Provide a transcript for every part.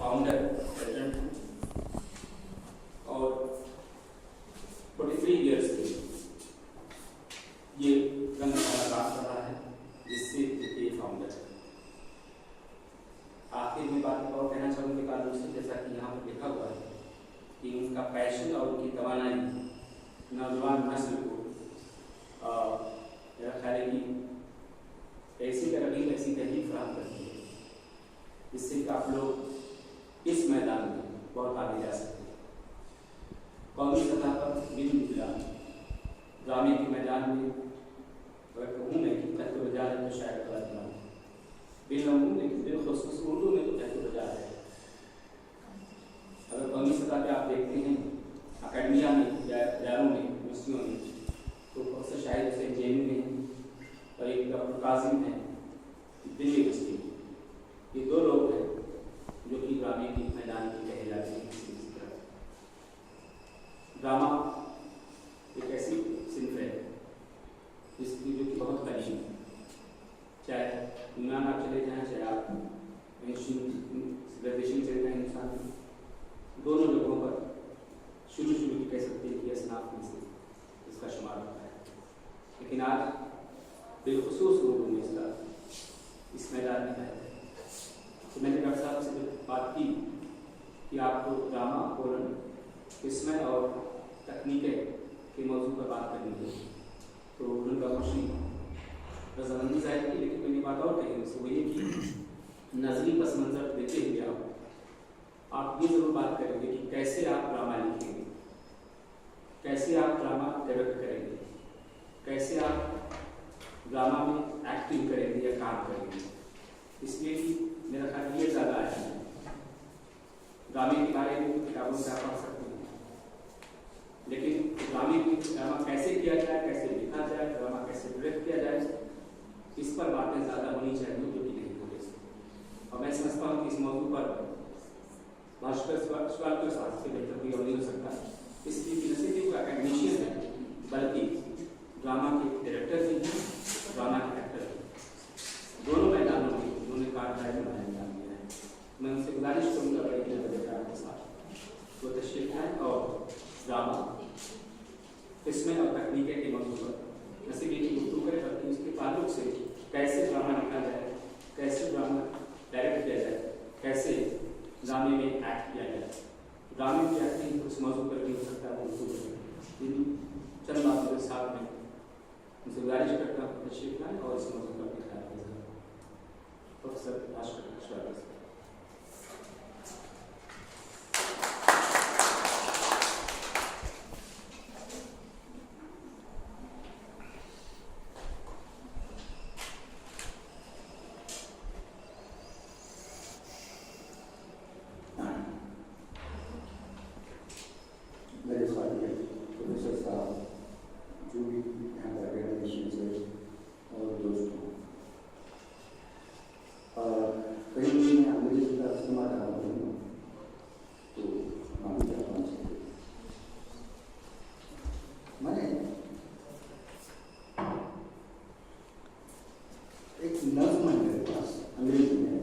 Founder president हूँ और 43 years से ये रंगशाला काम कर रहा है, जिससे ये फाउंडर है। आखिर में बात और कहना चाहूँगी कानून से, जैसा कि यहाँ पर लिखा हुआ है कि उनका पैशन और उनकी तवानाई नौजवान नस्ल को मेरा ख्याल है कि ऐसी तरकीब ऐसी तहरीक फराहम करती है जिससे कि आप लोग इस मैदान में बहुत आगे जा सकते हैं। कौमी सतह पर बिन ड्रामे के मैदान में अगर कहूँ मैं कि तहत रजा है तो शायद गलत ना हो, बिन लूँ लेकिन बिलखसूस उर्दू में तो तहत रजा है। अगर कौमी सतह पर आप देखते हैं अकेडमिया में या इदारों में यूनिवर्सिटियों में, तो प्रोफेसर शाहिद हुसैन जेएनयू में और एक डॉक्टर कासिम है दिल्ली यूनिवर्सिटी। ये दो लोग हैं जो कि ड्रामे के मैदान में कहे जाते हैं। ड्रामा एक ऐसी सिंफ है जिसकी जो कि बहुत करीब है, चाहे दुनिया में आप चले जाएँ, चाहे आप सिविलाइजेशन चले जाएँ, हिंदुस्तान में दोनों जगहों पर शुरू की कह सकते हैं कि असनाफ में से इसका शुमार होता है। लेकिन आज बिलखसूस लोगों ने इसका इस मैदान में है। तो मैंने डॉक्टर साहब से बात की कि आपको ड्रामा कोलन इसमें और तकनीकें के मौजूद पर बात करनी है, तो उनका खुशी रजामंदी जाहिर की। लेकिन मैंने बात और कही उनसे, वो ये कि नजरी पस मंजर देते हुए आप ये जरूर बात करेंगे कि कैसे आप ड्रामा लिखेंगे, कैसे आप ड्रामा डेवलप करेंगे, कैसे आप ड्रामा में एक्टिंग करेंगे या काम करेंगे। इसलिए कि मेरा ख्याल ये ज़्यादा है। ड्रामे के बारे में किताबों से आप पढ़ सकते हैं, लेकिन ड्रामा कैसे किया जाए, कैसे लिखा जाए, ड्रामा कैसे डायरेक्ट किया जाए, इस पर बातें ज़्यादा होनी चाहिए जो कि नहीं होते। और मैं समझता हूँ कि इस मौजू पर भाषा सवाल के साथ से बेहतर कोई और नहीं हो सकता। इसलिए कि न सिर्फ एक एकेडमिशियन है बल्कि ड्रामा के डायरेक्टर भी हैं, ड्रामा के एक्टर हैं। दोनों मैदानों में उन्होंने कार्यकारी में अंजाम दिया है। मैं उनसे गुजारिश करूँगा बड़ी के साथ वो तशरीफ है और ड्रामा इसमें और तकनीकें के मौजूद पर न सिर्फ एक गुफ्तगू करें बल्कि उसके ताल्लुक से कैसे ड्रामा लिखा जाए, कैसे ड्रामा डायरेक्ट किया जाए, कैसे ड्रामे में एक्ट किया जाए। ड्रामे की एक्टिंग उस मौजू पर भी हो सकता है। चंद बातों के साथ में उनसे गुजारिश करता हूँ तशरीफ लाएं और इस मौजू पर ख्याल रखें। प्रोफेसर भास्कर स्वागत। मेरे साथी प्रोफेसर साहब, जो भी यहाँ पर एकेडमिशियंस है और दोस्तों, कहीं मैं अंग्रेजी का इस्तेमाल कर रहा हूँ तो हम क्या समझ सकते। मैंने एक नज्म है मेरे पास अंग्रेजी में,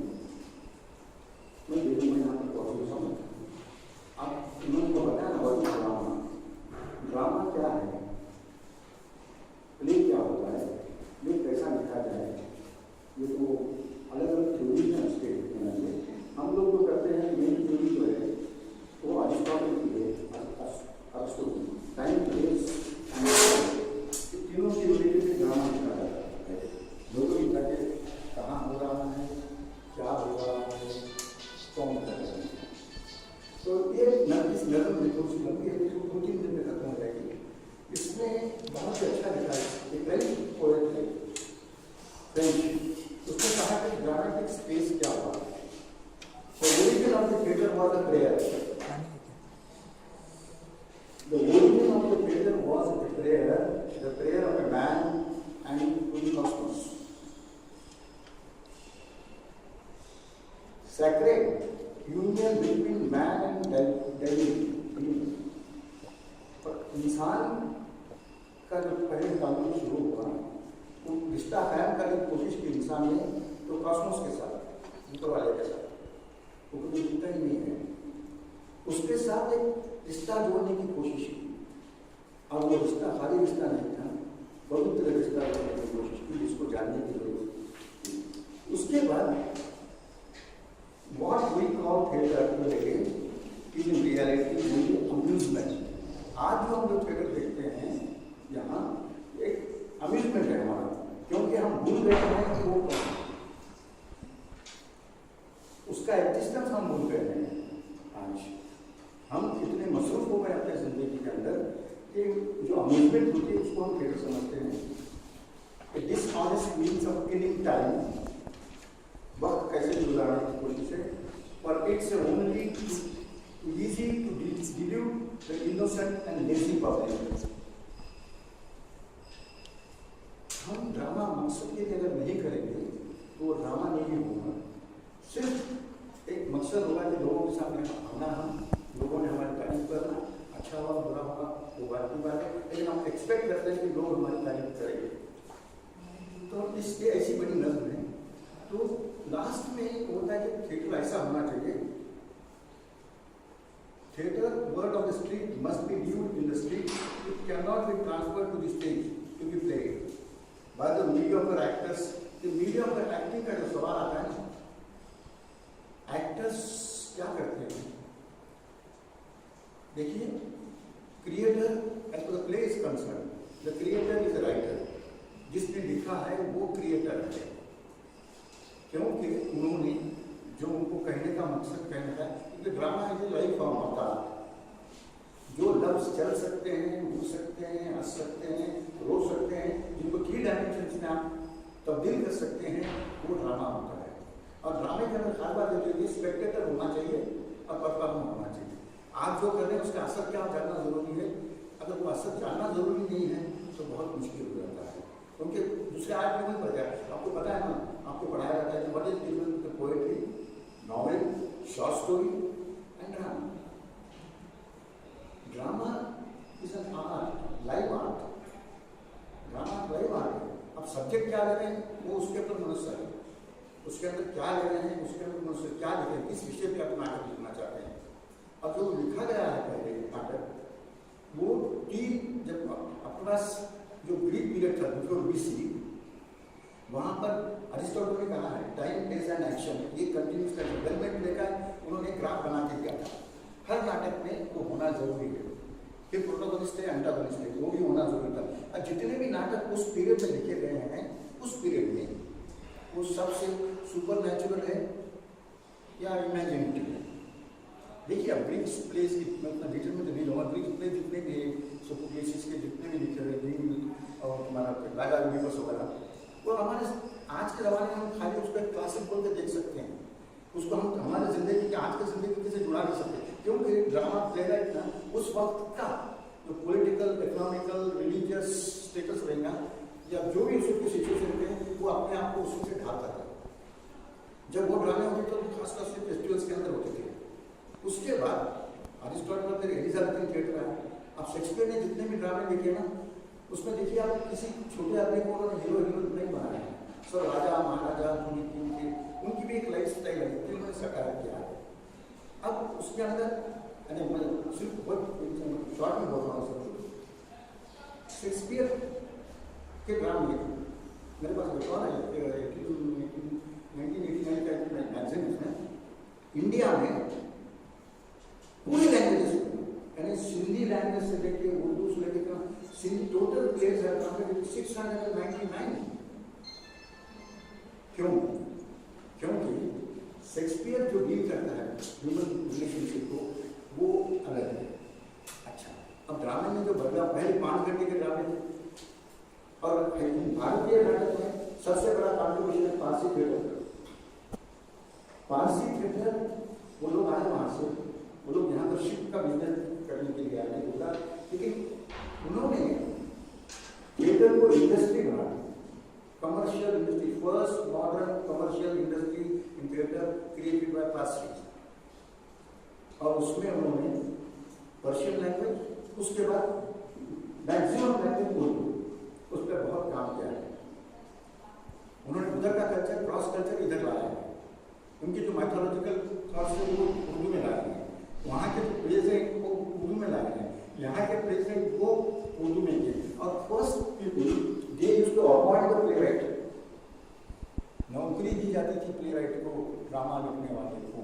मैं देखूँ मैं यहाँ पर पहुँच समझ। आप उन्होंने को बताया ना बहुत ड्रामा क्या है, प्ले क्या होता है, ये कैसा लिखा जाए, ये तो अलग अलग थ्योरी है उसके लिखने से। हम लोग जो करते हैं मेन थ्योरी जो है वो अरिस्टोटल की है, टाइम प्लेस तीनों की रिलेटेड से ड्रामा लिखा जाता है। लोगों की ताकि कहाँ हो रहा है, क्या हो रहा है, कौन कर रहा है। तो ये इस नज़म में थोड़ी सी लंबी है, इसको 2-3 दिन में खत्म हो जाएगी। इसमें बहुत ही अच्छा लिखा है। एक फ्रेंच पोएट है, फ्रेंच, उसने कहा कि ड्रामेटिक स्पेस क्या हुआ। The origin of the theatre was a prayer. The origin of the theatre was a prayer, the prayer of a man and to the cosmos. Sacred union between man and divinity. पर इंसान का जो पहले ताल्लुक शुरू हुआ, वो रिश्ता कायम करने की कोशिश की इंसान ने, तो कॉस्मोस के साथ, ऊपर वाले के साथ, वो कभी जीता ही नहीं उसके साथ एक रिश्ता जोड़ने की कोशिश की। और वो रिश्ता खाली रिश्ता नहीं था, पवित्र रिश्ता जोड़ने की कोशिश की, जिसको जानने की जरूरत थी। उसके बाद what we call theatre today is in reality only amusement. आज जो हम लोग थिएटर देखते हैं यहाँ एक अम्यूजमेंट है हमारा, क्योंकि हम भूल गए हैं कि वो कौन है, उसका एग्जिस्टेंस हम भूल गए हैं। आज हम इतने मसरूफ हो गए अपने जिंदगी के अंदर कि जो अम्यूजमेंट होती है उसको हम थिएटर समझते हैं। Dishonest means of killing time, वक्त कैसे गुजारने की कोशिश है, और it's only easy to delude the innocent and lazy public. हम ड्रामा मकसद के लिए अगर नहीं करेंगे तो वो ड्रामा नहीं होगा। सिर्फ एक मकसद होगा कि लोगों के सामने आना, हम लोगों ने हमारी तारीफ करना, अच्छा हुआ बुरा हुआ वो बात की बात है, लेकिन हम एक्सपेक्ट करते हैं कि लोग हमारी तारीफ करेंगे। तो इसलिए ऐसी बड़ी नज़म है। तो लास्ट में होता है कि थिएटर ऐसा होना चाहिए, theatre, word of the street must be viewed in the street. It cannot be transferred to the stage to be played by the mediocre actors. The mediocre acting का जो सवाल आता है ना, actors क्या करते हैं? देखिए, creator as per the play is concerned, the creator is a writer. जिसने लिखा है वो creator है, क्योंकि उन्होंने जो उनको कहने का मकसद कहना था, क्योंकि ड्रामा इज लाइफ फॉर्म होता है। जो लफ्ज चल सकते हैं, घूम सकते हैं, हंस सकते हैं, रो सकते हैं, जिनको 3 डायमेंशन में आप तब्दील कर सकते हैं, वो ड्रामा होता है। और ड्रामे के अंदर खास बात ये स्पेक्टेटर होना चाहिए और परफॉर्मर होना चाहिए। आप जो कर रहे हैं उसका असर क्या जानना जरूरी है। अगर वो असर जानना जरूरी नहीं है तो बहुत मुश्किल हो जाता है, क्योंकि दूसरे आदमी में पड़ जाए। आपको पता है ना, आपको पढ़ाया जाता है कि what is difference between poetry, novel, short story and drama. Drama is an art, live art. Drama live art है। अब सब्जेक्ट क्या ले रहे हैं वो उसके ऊपर मनुष्य है, उसके अंदर क्या ले रहे हैं उसके अंदर मनुष्य क्या लिखे हैं, किस विषय पे आप नाटक लिखना चाहते हैं। अब जो लिखा गया है पहले नाटक वो जब अपने पास जो ग्रीक पीरियड था बिफोर BC, वहाँ पर अरिस्टोटल ने कहा है टाइम प्लेस एंड एक्शन, ये कंटिन्यूस का डेवलपमेंट लेकर उन्होंने ग्राफ बना के दिया था। हर नाटक में वो होना जरूरी है, फिर प्रोटोगोनिस्ट है, एंटागोनिस्ट है, वो भी होना जरूरी था। और जितने भी नाटक उस पीरियड में लिखे गए हैं, उस पीरियड में वो सबसे सुपर नेचुरल है या इमेजिनेटिव है। देखिए अब ग्रीक प्लेस की मैं उतना डिटेल में तो नहीं लूँगा, ग्रीक प्ले जितने भी सोफोक्लेसिस के जितने भी लिखे हुए और हमारा राजा यूनिवर्स वगैरह, वो हमारे आज के ज़माने में हम खाली उसको एक क्लासिक बोल के देख सकते हैं, उसको हम हमारे ज़िंदगी के आज के ज़िंदगी से जुड़ा नहीं सकते, क्योंकि ड्रामा प्लेराइट ना उस वक्त का जो पॉलिटिकल, इकोनॉमिकल, रिलीजियस स्टेटस रहेगा या जो भी उसकी सिचुएशन है वो अपने आप को उससे ढालता था। जब वो ड्रामे होते तो खासकर से फेस्टिवल्स के अंदर होते थे। उसके बाद अरिस्टोटल फिर एलिजाबेथन थिएटर आया। अब शेक्सपियर ने जितने भी ड्रामे लिखे ना, उसमें देखिए आप किसी छोटे आदमी को उन्होंने हीरो हीरोइन नहीं बनाया है, सब राजा महाराजा उनकी भी एक लाइफ स्टाइल है, उन्होंने साकार किया है। अब उसके अंदर मैं सिर्फ बहुत शॉर्ट में बोल रहा हूँ सब। शेक्सपियर के ड्रामे मेरे पास रिकॉर्ड है 1989 का मैगजीन में, इंडिया में पूरी लैंग्वेजेस यानी सिंधी लैंग्वेज से लेके उर्दू से लेके सिंधी टोटल प्लेस है 699। क्यों? क्योंकि शेक्सपियर जो डील करता है ह्यूमन रिलेशनशिप को वो अलग है। अच्छा, अब ड्रामे में जो बदलाव पहले 5 घंटे के ड्रामे थे और भारतीय नाटक में सबसे बड़ा कॉन्ट्रीब्यूशन है पारसी थिएटर। पारसी थिएटर वो लोग आए वहाँ से, वो लोग यहाँ पर शिप का बिजनेस करने के लिए आए होता, लेकिन उन्होंने थिएटर को इंडस्ट्री बना, commercial industry, first modern commercial industry in theatre created by Parsi. और उसमें उन्होंने पर्शियन लैंग्वेज, उसके बाद मैक्सिमम लैंग्वेज उर्दू, उस पर बहुत काम किया है। उन्होंने उधर का कल्चर, क्रॉस कल्चर इधर लाया है। उनकी जो माइथोलॉजिकल थॉट्स है वो उर्दू में ला रही है। वहाँ के जो उर्दू में किए। और first people they used to appoint the playwright, नौकरी दी जाती थी प्ले राइट को, ड्रामा लिखने वाले को,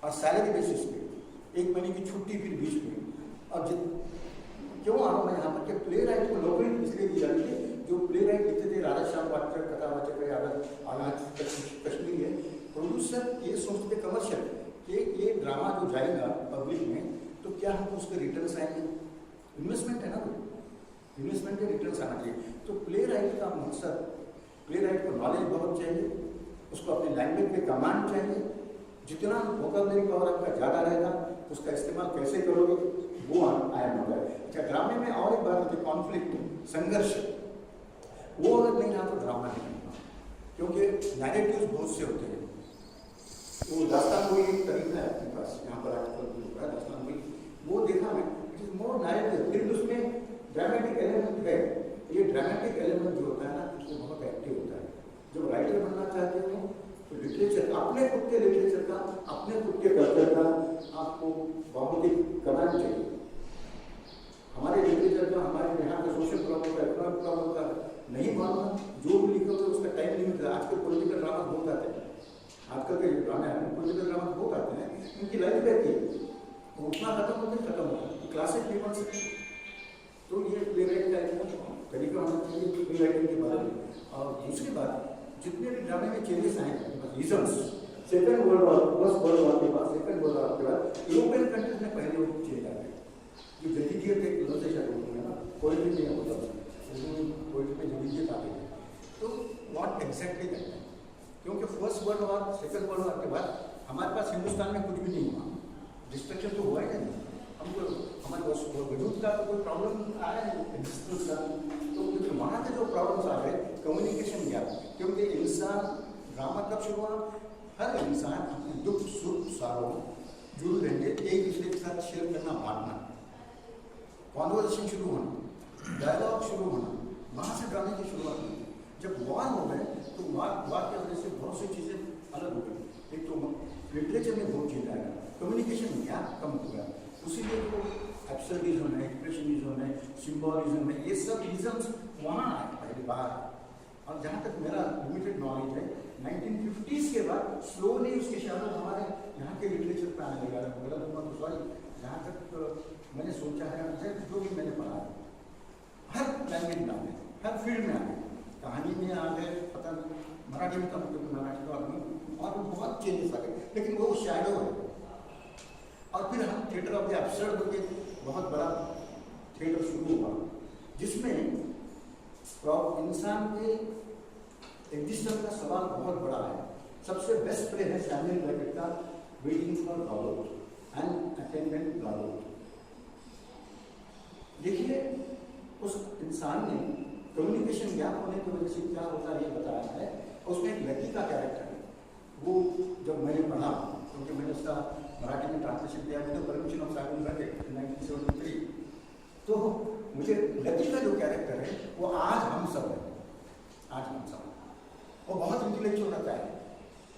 और सैलरी बेसिस पे, 1 महीने की छुट्टी फिर बीच में। और क्यों आ रहा हूँ मैं यहाँ पर कि प्ले राइट को नौकरी इसलिए दी जाती है, जो प्ले राइट लिखते थे राधा श्याम वाचक, कथावाचक, आगाज कश्मीरी है, प्रोड्यूसर ये सोचते कमर्शियल कि ये ड्रामा जो जाएगा पब्लिक में तो क्या हमको उसके रिटर्न्स आएंगे, इन्वेस्टमेंट है ना, वो इन्वेस्टमेंट के रिटर्न्स आना चाहिए। तो प्ले राइट का मकसद, प्ले राइट को नॉलेज बहुत चाहिए, उसको अपनी लैंग्वेज पे कमांड चाहिए, जितना वोकैबुलरी पावर आपका ज़्यादा रहेगा उसका इस्तेमाल कैसे करोगे वो आया होगा। अच्छा, ड्रामे में और एक बात होती है कॉन्फ्लिक्ट, संघर्ष, वो अगर नहीं रहा तो ड्रामा नहीं बनता, क्योंकि नैरेटिव्स बहुत से होते हैं। वो दास्तान कोई एक तरीका है अपने पास, यहाँ पर आजकल दास्तान कोई वो देखा मैं, इट इज मोर नैरेटिव, फिर उसमें ड्रामेटिक एलिमेंट है। ये ड्रामेटिक एलिमेंट जो होता है ना उसमें बहुत एक्टिव होता है। जब राइटर बनना चाहते हो तो लिटरेचर, अपने खुद के लिटरेचर का, अपने खुद के कल्चर का आपको बहुत ही कमांड चाहिए। हमारे लिटरेचर का, हमारे यहाँ का सोशल प्रॉब्लम का, इकोनॉमिक प्रॉब्लम का नहीं मालूम, जो भी लिखोगे उसका टाइम लिमिट है। आजकल पॉलिटिकल ड्रामा बहुत आते हैं, आजकल के ड्रामे हैं पॉलिटिकल ड्रामा बहुत आते हैं, उनकी लाइफ रहती है, उठना खत्म होता है, क्लासिक पीपल से। तो ये प्ले राइट का तरीका होना चाहिए प्ले राइटिंग के बारे में। और दूसरी बात, जितने भी ड्रामे में चेंजेस आए हैं, reasons, second world war, first world war के बाद, सेकंड वर्ल्ड वॉर के बाद यूरोपियन कंट्रीज में पहले वो चेंज आ गए। जो जदीदियत एक लफ्ज़ है ना, पोइट्री में होता है, पोइट्री में जदीदियत आ गई। तो व्हाट एग्जैक्टली कहते हैं, क्योंकि first world war, second world war के बाद हमारे पास हिंदुस्तान में कुछ भी नहीं हुआ, डिस्ट्रक्शन तो हुआ ही नहीं, हमको हमारे वजूद का तो कोई प्रॉब्लम आया नहीं एग्जिस्टेंस का। तो वहाँ के जो प्रॉब्लम्स आ गए, कम्युनिकेशन गैप, क्योंकि इंसान, ड्रामा कब शुरू हुआ, हर इंसान अपने दुख सुख सारों जुड़ रहेंगे, एक दूसरे के साथ शेयर करना, बांटना, कॉन्वर्सेशन शुरू होना, डायलॉग शुरू होना, वहाँ से ड्रामे की शुरुआत हुई। जब वॉर हो गए तो वॉर की वजह से बहुत सी चीज़ें अलग हो गई। एक तो लिटरेचर में बहुत चीज़ आएगा, कम्युनिकेशन गैप कम हो गया, उसीलिए तो एब्सर्डिज्म है, एक्सप्रेशनिज्म है, सिंबॉलिज्म है, ये सब रीजन्स वहाँ आए पहले बाहर। और जहाँ तक मेरा लिमिटेड नॉलेज है, 1950s के बाद स्लोली उसके शैडो हमारे यहाँ के लिटरेचर पर आने लगा। मेरा तो सॉरी, जहाँ तक मैंने सोचा है, जो भी मैंने पढ़ा है, हर लैंग्वेज में आ गए, हर फील्ड में आ गए, कहानी में आ गए, पता नहीं मराठी में, तो मराठी तो आदमी, और बहुत चेंजेस आ गए, लेकिन वो शैडो है। और फिर हम थिएटर ऑफ द एब्सर्ड के बहुत बड़ा थिएटर शुरू हुआ, जिसमें इंसान के एग्जिस्टेंस का सवाल बहुत बड़ा है। सबसे बेस्ट प्ले है सैमुअल बेकेट का waiting for Godot and attendant Godot. देखिए, उस इंसान ने कम्युनिकेशन गैप होने की वजह से क्या होता है ये बताया है। उसमें एक लड़की का कैरेक्टर है, वो जब मैंने पढ़ा, क्योंकि मैंने उसका मराठी में ट्रांसलेशन किया with permission of Samuel Beckett 1973, तो मुझे लड़की का जो कैरेक्टर है वो आज हम सब है, आज हम सब। वो बहुत इंटेलेक्चुअल रहता है,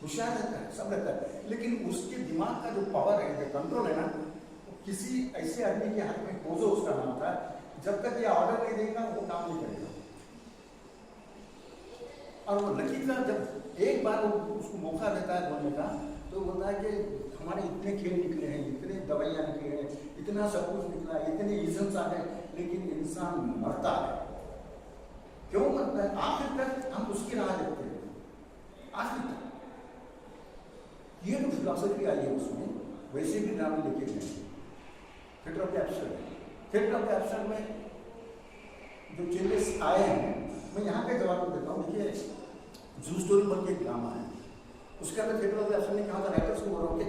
होशियार रहता है, सब रहता है, लेकिन उसके दिमाग का जो पावर है, जो कंट्रोल है ना, किसी ऐसे आदमी के हाथ में कोजो उसका नाम था, जब तक ये ऑर्डर नहीं देगा वो काम नहीं करेगा। और वो लकी का जब एक बार वो उसको मौका देता है बोलने का, तो बोलता है कि हमारे इतने खेल निकले हैं, इतने दवाइयाँ निकले हैं, इतना सब कुछ निकला, इतने इजम्स आ गए, लेकिन इंसान मरता है। क्यों मरता है? आखिर तक हम उसकी राह देखते हैं, आखिर तक। ये तो फिलॉसफी आई है उसमें, वैसे भी ड्रामे लेके गए। Theatre of the absurd, theatre of the absurd में जो चेंजेस आए हैं, मैं यहाँ का जवाब देता हूँ। देखिए, जू स्टोरी बन के एक ड्रामा है, उसके अंदर थिएटर ऑफ द एब्सर्ड ने कहा था, राइटर्स को बोल रहा हूँ कि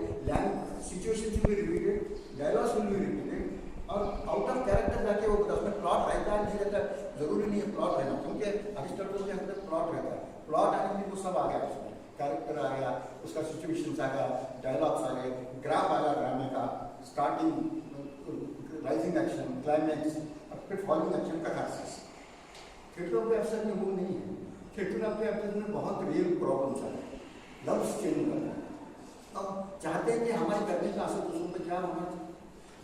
situation will be repeated, dialogues will be repeated, और आउट ऑफ कैरेक्टर जाके वो उसमें प्लॉट रहता है नहीं रहता, जरूरी नहीं है प्लॉट रहना, क्योंकि अरिस्टोटल के अंदर प्लॉट रहता है। प्लॉट आने में वो सब आ गया, उसमें कैरेक्टर आ गया, उसका सिचुएशंस आ गया, डायलॉग्स आ गए, ग्राफ आ गया ड्रामे का, स्टार्टिंग, राइजिंग एक्शन, क्लाइमैक्स, फिर फॉलोइंग एक्शन का खास। थिएटर ऑफ द एब्सर्ड में वो नहीं है। थिएटर ऑफ द एब्सर्ड में बहुत रियल प्रॉब्लम्स आ गए, लफ्ज चेंज कर रहा है। अब चाहते हैं कि हमारे करने का असर दूसरों पर क्या होना चाहिए।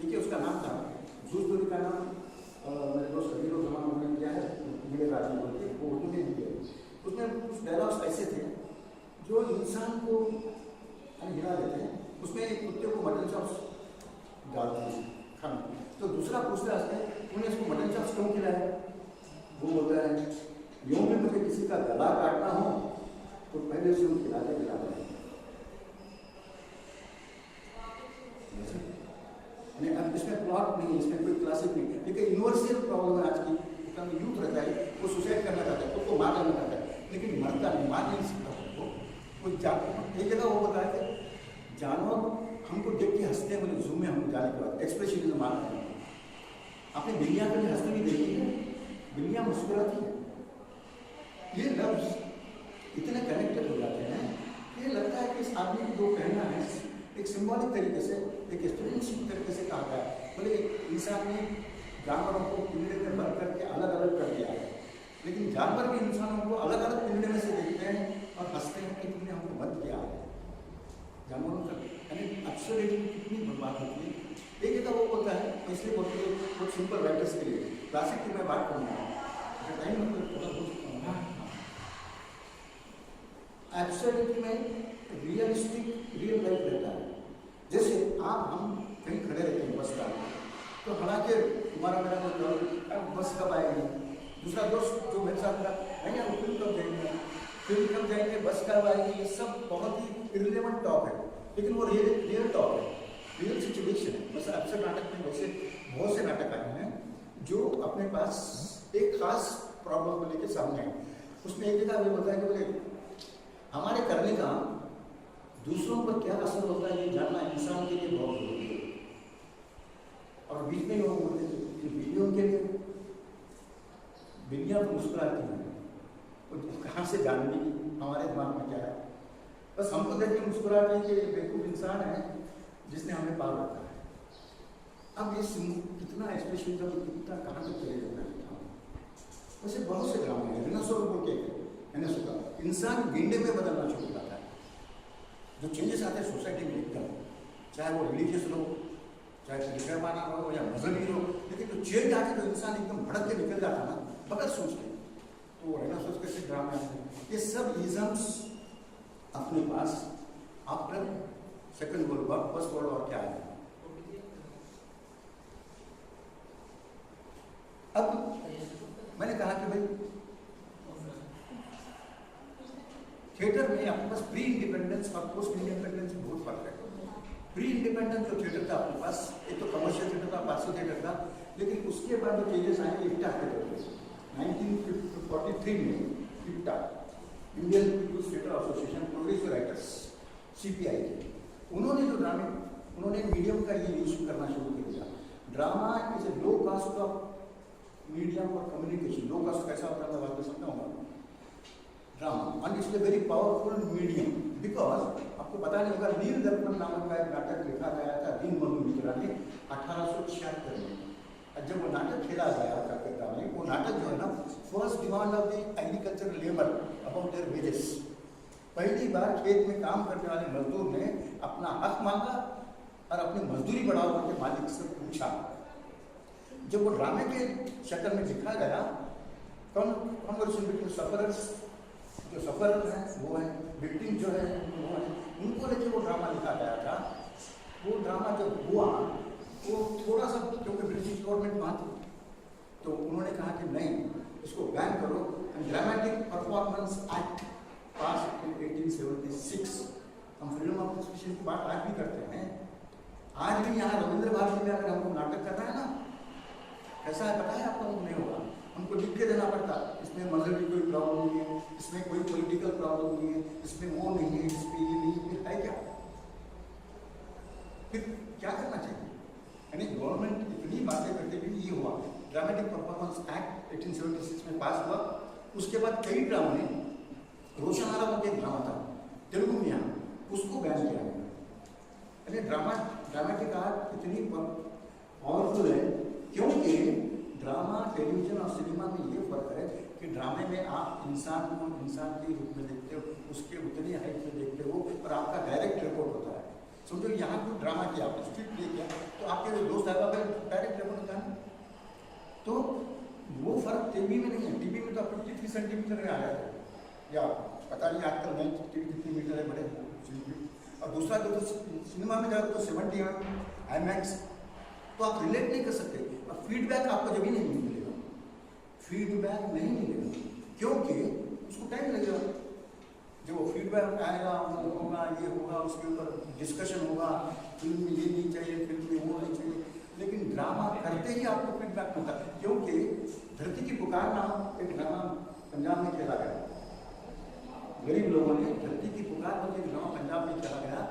देखिए, उसका नाम था जूस स्टोरी का नाम मेरे दोस्त अभी लोग जमा उन्होंने किया है, मिले राजी बोल के, वो उर्दू में लिखे। उसमें कुछ डायलॉग्स ऐसे थे जो इंसान को हिला देते हैं। उसमें एक कुत्ते को मटन चॉप्स डालते हैं खाना, तो दूसरा पूछता है उन्हें इसको मटन चॉप्स क्यों खिलाया? वो बोलता है यूँ भी मुझे किसी का गला काटना हो तो पहले से उनको खिलाते खिलाते हैं। अब इसमें प्लॉट नहीं, इसमें कोई क्लासिक नहीं, लेकिन यूनिवर्सल प्रॉब्लम है आज की। यूथ रहता है, वो सुसाइड करना चाहता है, खुद को मार करना चाहता है, लेकिन मरता नहीं, मार नहीं सकता वो। एक जगह वो बताया कि जानवर हमको देख के हंसते हैं, बोले जू में हम जाने के बाद एक्सप्रेशनिज्म मारते हैं। आपने बिल्लियाँ कभी हंसती भी देखी है? बिल्लियाँ मुस्कुराती है। ये लफ्ज इतने कनेक्टेड हो जाते हैं, ये लगता है कि इस आदमी को जो कहना है एक सिंबॉलिक तरीके से, एक स्टूडेंटशिप तरीके से कहा गया है। बोले इंसान ने जानवरों को पिंजरे में बंद करके अलग अलग कर दिया है, लेकिन जानवर भी इंसानों को अलग अलग पिंजरे में से देखते हैं और हंसते हैं कि तुमने हमको बंद किया है। जानवरों का यानी एब्सोल्यूटली कितनी बर्बाद होती है। एक जगह वो होता है, इसलिए बोलते हैं कुछ सिंपल राइटर्स के लिए क्लासिक की मैं बात करूँगा, टाइम एब्सोल्यूटली में रियलिस्टिक रियल लाइफ रहता है। जैसे आप हम कहीं खड़े रहते हैं बस का, तो हालांकि तुम्हारा मेरा कोई बस कब आएगी, दूसरा दोस्त जो मेरे साथ था भैया वो फिल्म कब जाएंगे, फिल्म कब जाएंगे, बस कब आएगी, ये सब बहुत ही इरिलेवेंट टॉक है, लेकिन वो रियल टॉक है, रियल सिचुएशन है। बस अक्सर नाटक में वैसे बहुत से नाटक आए हैं जो अपने पास एक खास प्रॉब्लम को लेकर सामने है। उसमें एक जगह ये होता है कि बोले हमारे करने का दूसरों पर क्या असर होता है ये जानना इंसान के लिए बहुत जरूरी है। और बीच में लोग बोलते हैं बिल्लियों के लिए, बिल्लियाँ तो मुस्कुराती हैं, कहाँ से जानने की हमारे दिमाग में क्या है? बस हमको देख के मुस्कुराते हैं कि बेवकूफ इंसान है जिसने हमें पाल रखा है। अब ये कितना स्पेशल कितना कहाँ तक चले जाता है। वैसे बहुत से ड्रामे हैं, डायनासोर बोल के का इंसान गेंडे में बदलना शुरू करता है। जो चेंजेस आते हैं सोसाइटी में एकदम, चाहे वो रिलीजियस हो, चाहे मुसलमान हो या मजहबी हो, लेकिन जो चेंज आते तो इंसान एकदम भड़क के निकल जाता ना बगैर सोच के। तो डायनासोर कैसे ड्रामे आते हैं, ये सब इजम्स अपने पास after second world war, first world war क्या है। अब मैंने कहा कि भाई थिएटर में आपके पास प्री इंडिपेंडेंस और पोस्ट इंडिपेंडेंस में बहुत फर्क है। प्री इंडिपेंडेंस जो थिएटर था आपके पास, एक तो कमर्शियल थिएटर था, पार्सल थिएटर था, लेकिन उसके बाद जो चेंजेस आए इफ्टा थिएटर में 1943 में IPTA Indian people's theatre association progressive writers CPI के, उन्होंने जो ड्रामे उन्होंने मीडियम का ये यूज करना शुरू कर दिया। Drama is a low cost of medium और कम्युनिकेशन। लो कास्ट कैसा होता है मैं बात कर सकता हूँ। Drama and it's a very powerful medium because आपको पता नहीं होगा, नील दर्पण नामक का एक नाटक लिखा गया था दीनबंधु मित्रा ने 1876 में। जब वो नाटक खेला गया कलकत्ता में, वो नाटक जो है ना first demand of the agriculture labour about their wages, पहली बार खेत में काम करने वाले मजदूर ने अपना हक मांगा और अपनी मजदूरी बढ़ाओ करके मालिक से पूछा। जब वो ड्रामे के शक्ल में लिखा गया, कॉन्वर्सेशन बिटवीन सफरर्स, जो सफर है वो है, विक्टिम जो है वो है, उनको लेके वो ड्रामा लिखा गया था। वो ड्रामा जब हुआ वो थोड़ा सा, क्योंकि ब्रिटिश गवर्नमेंट वहाँ थी, तो उन्होंने कहा कि नहीं इसको बैन करो। And dramatic performance act pass in 1876। हम फ्रीडम ऑफ एक्सप्रेशन की बात आज भी करते हैं। आज भी यहाँ रविंद्र भारती में अगर हमको नाटक करना है ना, कैसा है पता है आपको? नहीं होगा, हमको लिख के देना पड़ता, इसमें मजहबी कोई प्रॉब्लम नहीं है, इसमें कोई पॉलिटिकल प्रॉब्लम नहीं है, इसमें वो नहीं है, इसमें ये नहीं, फिर है क्या? फिर क्या करना चाहिए? यानी गवर्नमेंट इतनी बातें करते हुए ये हुआ। ड्रामेटिक परफॉर्मेंस एक्ट 1876 में पास हुआ। उसके बाद कई ड्रामा ने, रोशन आरा का एक ड्रामा था तेलुगु में, यहाँ उसको बैन किया गया। यानी ड्रामेटिक आर्ट इतनी पावरफुल है क्योंकि ड्रामा, टेलीविजन और सिनेमा में ये फर्क है कि ड्रामे में आप इंसान को इंसान के रूप में देखते हो, उसके उतनी हाइट में देखते हो और आपका डायरेक्ट रिपोर्ट होता है। समझो यहाँ कोई ड्रामा किया, आपने स्क्रिप्ट प्ले किया, तो आपके जो दोस्त आएगा फिर डायरेक्ट लेवल जाना। तो वो फर्क टीवी में नहीं है। टीवी में तो 53 सेंटीमीटर में आ जाता है, या पता नहीं आजकल नई टीवी कितने मीटर है बड़े। और दूसरा जो तो सिनेमा में जाओ तो 70 IMAX, तो आप रिलेट नहीं कर सकते। और फीडबैक आपको जब भी नहीं मिलेगा, फीडबैक नहीं मिलेगा, क्योंकि उसको टाइम लगेगा। जब वो फीडबैक आएगा, वो होगा, ये होगा, उसके ऊपर डिस्कशन होगा, फिल्म में ये नहीं चाहिए, फिल्म में वो नहीं चाहिए। लेकिन ड्रामा करते ही आपको फीडबैक मिलता है, क्योंकि धरती की पुकार नाम एक ड्रामा पंजाब में खेला गया। गरीब लोगों ने धरती की पुकार नाम एक ड्रामा पंजाब में खेला गया।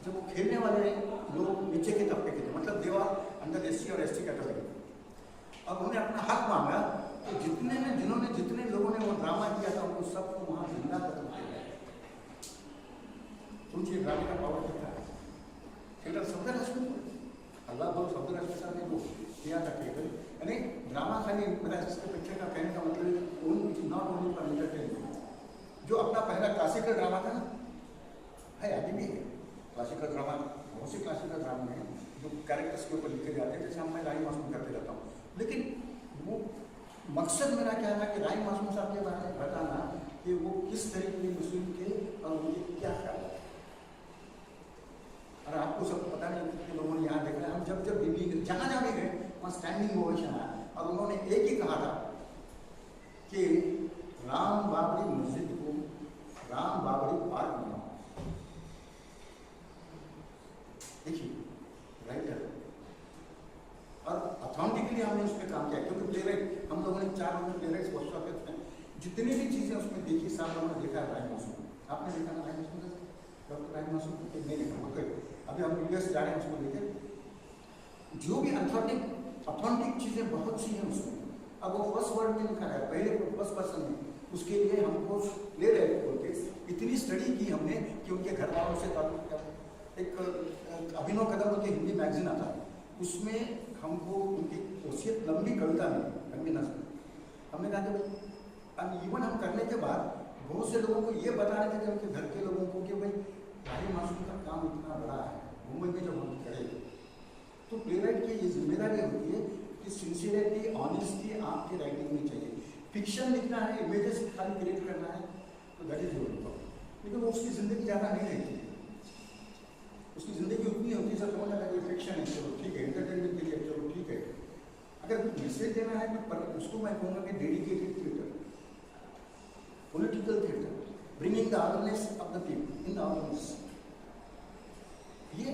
जब वो खेलने वाले लोग नीचे के तबके के थे, मतलब देवा अंदर SC और ST कैटेगरी, अब उन्होंने अपना हक मांगा, तो जितने लोगों ने वो ड्रामा किया था उनको सबको वहाँ जिंदा कर दिया। सोचिए ड्रामे का पावर कितना है। थिएटर सफदर हॉस्पिटल, अल्लाह बहुत सफदर हॉस्पिटल ने वो किया था थिएटर, यानी ड्रामा खाली मेरा इसके पिक्चर का कहने का मतलब नॉट ओनली फॉर एंटरटेनमेंट। जो अपना पहला क्लासिकल ड्रामा था है, अभी भी है क्लासिकल ड्रामा। बहुत से क्लासिकल ड्रामा हैं जो कैरेक्टर्स के ऊपर लिखे जाते हैं, जैसे मैं राही मासूम करते रहता हूँ। लेकिन वो मकसद मेरा क्या था कि राही मासूम साहब के बारे में बताना कि वो किस तरीके के मुस्लिम थे और उनके क्या ख्याल था। और आपको सब पता नहीं कितने लोगों ने यहाँ देखा है। हम जब दिल्ली जहाँ भी गए वहाँ स्टैंडिंग ओवेशन आया, और उन्होंने एक ही कहा था कि राम बाबरी मस्जिद को राम बाबरी पार्क बनाओ। देखिए राइटर, और अथॉरिटी हमने उस पर काम किया, क्योंकि प्लेराइट हम लोगों ने 4 महीने प्लेराइट्स वर्कशॉप में जितनी भी चीज़ें उसमें देखी, सब लोगों ने देखा है। राही मासूम आपने देखा ना? राही मासूम, डॉक्टर राही मासूम नहीं देखा। अभी हम यूएस जा रहे हैं, उसको देखें। जो भी अथॉन्टिक चीज़ें बहुत सी हैं उसमें। अब वो फर्स्ट वर्ड में लिखा है, पहले फर्स्ट पर्सन में, उसके लिए हमको ले रहे बोल के इतनी स्टडी की हमने कि उनके घर वालों से ताल्लुक क्या। एक अभिनव कदम उनके हिंदी मैगजीन आता है, उसमें हमको उनकी वसीयत लंबी कविता मिली, लंबी नज़र। हमने कहा कि भाई इवन हम करने के बाद बहुत से लोगों को ये बता रहे थे कि उनके घर के लोगों को कि भाई राही मासूम का काम इतना बड़ा है मुंबई में जब हम करें, तो प्लेराइट की ये जिम्मेदारी होती है कि सिंसियरिटी, ऑनेस्टी आपकी राइटिंग में चाहिए। फिक्शन लिखना है, इमेजेस खाली क्रिएट करना है, तो दैट इज योर प्रॉब्लम। लेकिन वो उसकी ज़िंदगी ज़्यादा नहीं रहती, उसकी ज़िंदगी उतनी होती है। सब समझ लगा ये फिक्शन है, चलो ठीक है, एंटरटेनमेंट के लिए चलो ठीक है। अगर कुछ मैसेज देना है तो उसको मैं कहूँगा कि dedicated theatre, political theatre, bringing the awareness of the people in the audience, ये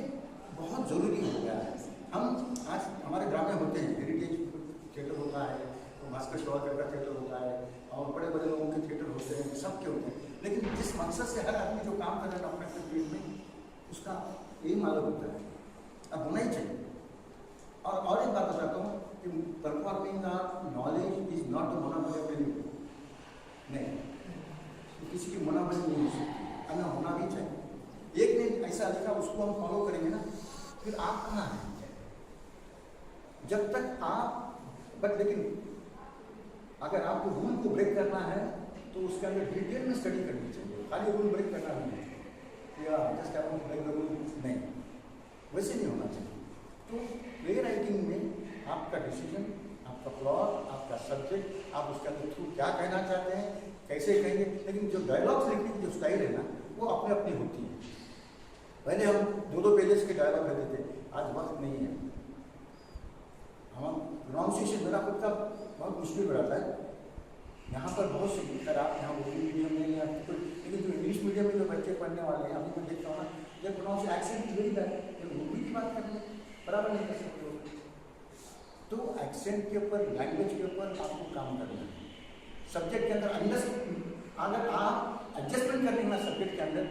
बहुत ज़रूरी हो गया है। हम आज हमारे ग्राम में होते हैं, हेरिटेज थिएटर होता है, तो भास्कर श्रवाकर का थिएटर होता है, और बड़े बड़े लोगों के थिएटर होते हैं, सबके होते हैं। लेकिन जिस मकसद से हर आदमी जो काम कर रहा है अपने फील्ड में, उसका यही मालूम होता है, अब होना ही चाहिए। और एक बात बताता हूँ कि performing art knowledge is not the monopoly of anyone, नहीं, तो किसी की मोनोपोली नहीं हो सकती, हमें होना भी चाहिए। एक ने ऐसा लिखा, उसको हम फॉलो करेंगे ना, फिर आप कहाँ हैं? जब तक आप लेकिन अगर आपको रूल को ब्रेक करना है तो उसके अंदर डिटेल में स्टडी करनी चाहिए, खाली रूल ब्रेक करना नहीं है या जस्ट ब्रेक द रूल, नहीं, वैसे नहीं होना चाहिए। तो प्ले राइटिंग में आपका डिसीजन, आपका प्लॉट, आपका सब्जेक्ट, आप उसके अंदर थ्रू क्या कहना चाहते हैं, कैसे कहेंगे, लेकिन जो डायलॉग्स लिखने की जो स्टाइल है ना, वो अपने अपनी होती है। पहले हम 2-2 पेजेस के डायलॉग कहते थे, आज वक्त नहीं है। हम प्रोनाउंसिएशन मेरा खुद का बहुत मुश्किल हो जाता है। यहाँ पर बहुत से अगर आप यहाँ उर्दू मीडियम में या लेकिन जो इंग्लिश मीडियम में जो बच्चे पढ़ने वाले हैं, अभी मैं देखता हूँ ना, जब प्रोनाउंस एक्सेंट वेरी बैड, जब उर्दू की बात करें बराबर नहीं कर सकते हो। तो एक्सेंट के ऊपर, लैंग्वेज के ऊपर आपको काम करना है। सब्जेक्ट के अंदर अगर आप एडजस्टमेंट कर लेंगे सब्जेक्ट के अंदर,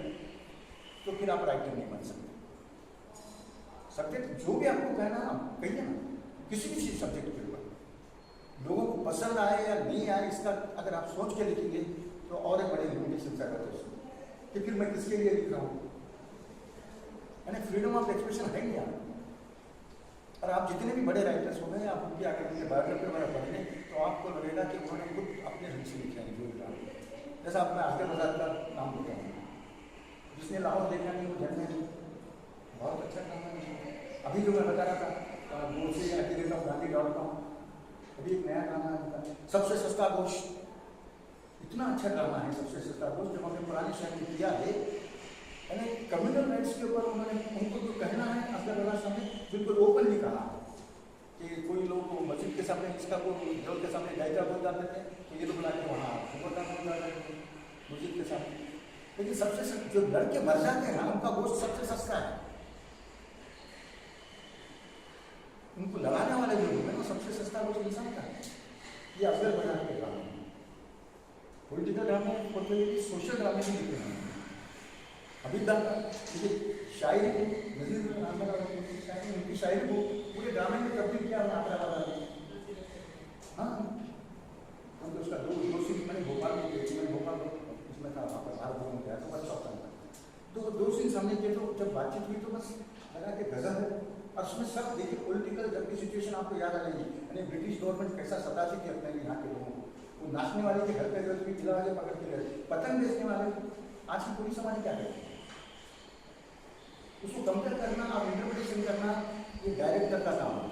तो फिर आप राइटर नहीं बन सकते। सब्जेक्ट जो भी आपको कहना ना, कहिए ना, किसी भी सब्जेक्ट के ऊपर, लोगों को पसंद आए या नहीं आए, इसका अगर आप सोच के लिखेंगे तो और एक बड़े लिमिटेशन आ जाते हैं कि फिर मैं किसके लिए लिख रहा हूँ, यानी फ्रीडम ऑफ एक्सप्रेशन है नहीं। और आप जितने भी बड़े राइटर्स हो गए, आप उनकी आगे बायोग्राफी वगैरह पढ़ेंगे तो आपको लगेगा कि उन्होंने खुद अपने ढंग से लिखे हैं। जो जैसा आप मैं आगे बाजार का नाम लेता हूँ, जिसने लाहौर देखा नहीं वो जन्म बहुत अभी जो मैं बता रहा था गोश से Gaandi.com, अभी एक नया ड्रामा है सबसे सस्ता गोश। इतना अच्छा ड्रामा है सबसे सस्ता गोश, जो हमने पुरानी शहर में किया है। यानी कम्युनल राइट्स के ऊपर उन्होंने उनको जो कहना है अफजल रजा साहब ने बिल्कुल ओपनली कहा कि कोई लोग मस्जिद के सामने इसका को जल के सामने गायका बोल जाते थे, तो ये लोग लाके वहाँ मस्जिद के सामने। लेकिन सबसे जो लड़के मर जाते हैं ना, उनका गोश्त सबसे सस्ता है। उनको लगाने वाले जो लोग हैं, सबसे सस्ता गोश्त इंसान का है। ये अफजल रजा के ड्रामे, पॉलिटिकल ड्रामे, सोशल ड्रामे भी लिखे हैं। अभी तक शायरी उनकी शायरी को पूरे ड्रामे में तब्दील किया हाँ, तो उसका दो सीन मैंने भोपाल में किए, मैंने भोपाल उसमें था, वहाँ पर भारत भवन में गया तो बड़ा शौक था। तो दो सीन सामने किए, तो जब बातचीत हुई तो बस लगा कि गजब है। और उसमें सब देखिए पॉलिटिकल जब की सिचुएशन आपको याद आ जाएगी, यानी ब्रिटिश गवर्नमेंट कैसा सताती थी अपने यहाँ के लोगों को। वो नाचने वाले के घर पे गए, जिला वाले पकड़ के गए, पतंग बेचने वाले, आज की पूरी समाज क्या है उसको कंपेयर करना और इंटरप्रिटेशन करना, ये डायरेक्टर का काम है।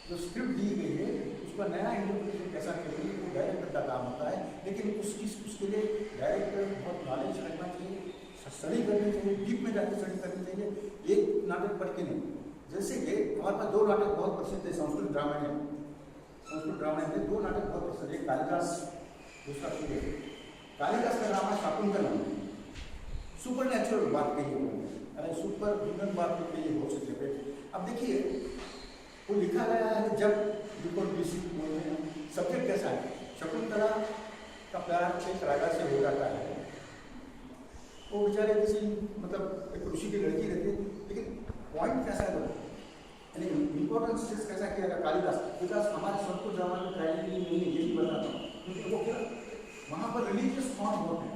जो स्क्रिप्ट दी गई है उसका नया इंटरप्रिटेशन कैसा करेंगे वो डायरेक्टर का काम होता है। लेकिन उसके लिए डायरेक्टर बहुत नॉलेज रखना चाहिए, स्टडी करनी चाहिए, डीप में जाकर स्टडी करनी चाहिए। एक नाटक पढ़ के नहीं, जैसे कि हमारे पास दो नाटक बहुत प्रसिद्ध है संस्कृत ड्रामा में। संस्कृत ड्रामा में दो नाटक बहुत प्रसिद्ध है, कालिदास, दूसरा सूर्य। कालिदास का ड्रामा शाकुंतलम, सुपर नेचुरल बात कही है, अरे सुपर ह्यूमन बात के लिए बहुत से जगह। अब देखिए वो लिखा गया है जब बिल्कुल बीसी में सब्जेक्ट कैसा है, शकुंतला का प्यार एक राजा से हो जाता है। वो बेचारे किसी मतलब एक ऋषि की लड़की रहती है, लेकिन पॉइंट कैसा है, यानी इम्पोर्टेंस कैसा किया गया कालिदास, बिकॉज हमारे संस्कृत ड्रामा में ट्रेजेडी नहीं है, ये भी बताता हूँ। क्योंकि वो क्या वहाँ पर रिलीजियस फॉर्म बहुत है।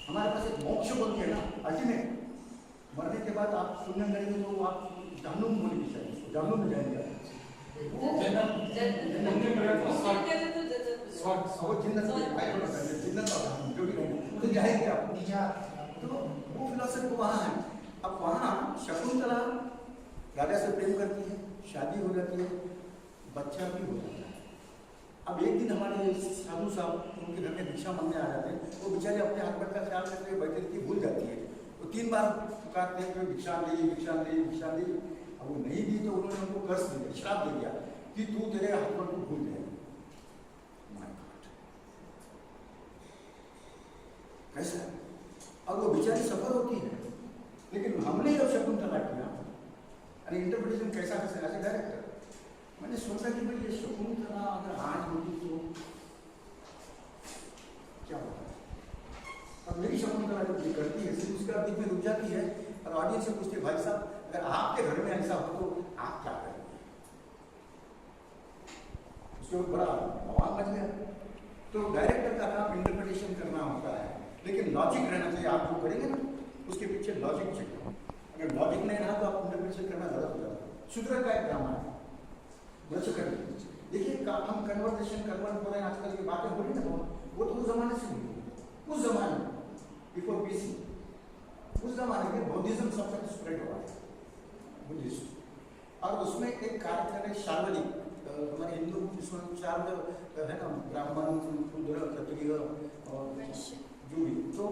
हमारे पास एक मोक्ष बोल के ना अल्टीमेट, मरने के बाद आप पुण्य करेंगे तो आप जहन्नुम बोलेंगे, शायद जहन्नुम में जाएंगे। तो जाएंगे आप, तो वो फिलोसफी वहाँ है। अब वहाँ शकुंतला राजा से प्रेम करती है, शादी हो जाती है, बच्चा भी हो जाता है। अब एक दिन हमारे साधु साहब उनके घर में भिक्षा मांगने आ जाते हैं, वो बेचारे अपने हस्बैंड का ख्याल करते हुए बैठे रहती, भूल जाती है। वो 3 बार पुकारते हैं कि भिक्षा दी, भिक्षा दी, भिक्षा दी। अब वो नहीं दी तो उन्होंने उनको कर्ज दिया, श्राप दे दिया कि तू तेरे हस्बैंड को भूल जाएगा। कैसा? अब वो बेचारी सफर होती है, लेकिन हमने जब शकुंतला किया, अरे इंटरप्रिटेशन कैसा कैसा ऐसे डायरेक्टर, मैंने सोचा कि भाई ये शकुंतला अगर आज होती तो क्या होता है। अब मेरी शकुंतला जब ये करती है, सिर्फ उसके बीच में रुक जाती है और ऑडियंस से पूछते भाई साहब अगर आपके घर में ऐसा हो तो आप क्या करेंगे। उसके बड़ा बवाल मच गया। तो डायरेक्टर का काम इंटरप्रिटेशन करना होता है, लेकिन लॉजिक रहना चाहिए। आप जो करेंगे ना उसके पीछे लॉजिक चाहिए। अगर लॉजिक नहीं रहा तो आप इंटरप्रिटेशन करना गलत हो जाता है। शूद्र का एक ड्रामा है, देखिए हम कन्वर्सेशन कन्वर्ट हो रहे हैं, आजकल की बातें हो रही ना, वो तो उस जमाने से हुई। उस जमाने में बिफोर पीसी, उस जमाने में बौद्धिज्म सबसे स्प्रेड हुआ है, बुद्धिज्म। और उसमें एक कैरेक्टर है शार्वरी, हमारे हिंदू इसमें 4 है ना, ब्राह्मण, शूद्र, क्षत्रिय और जो भी, तो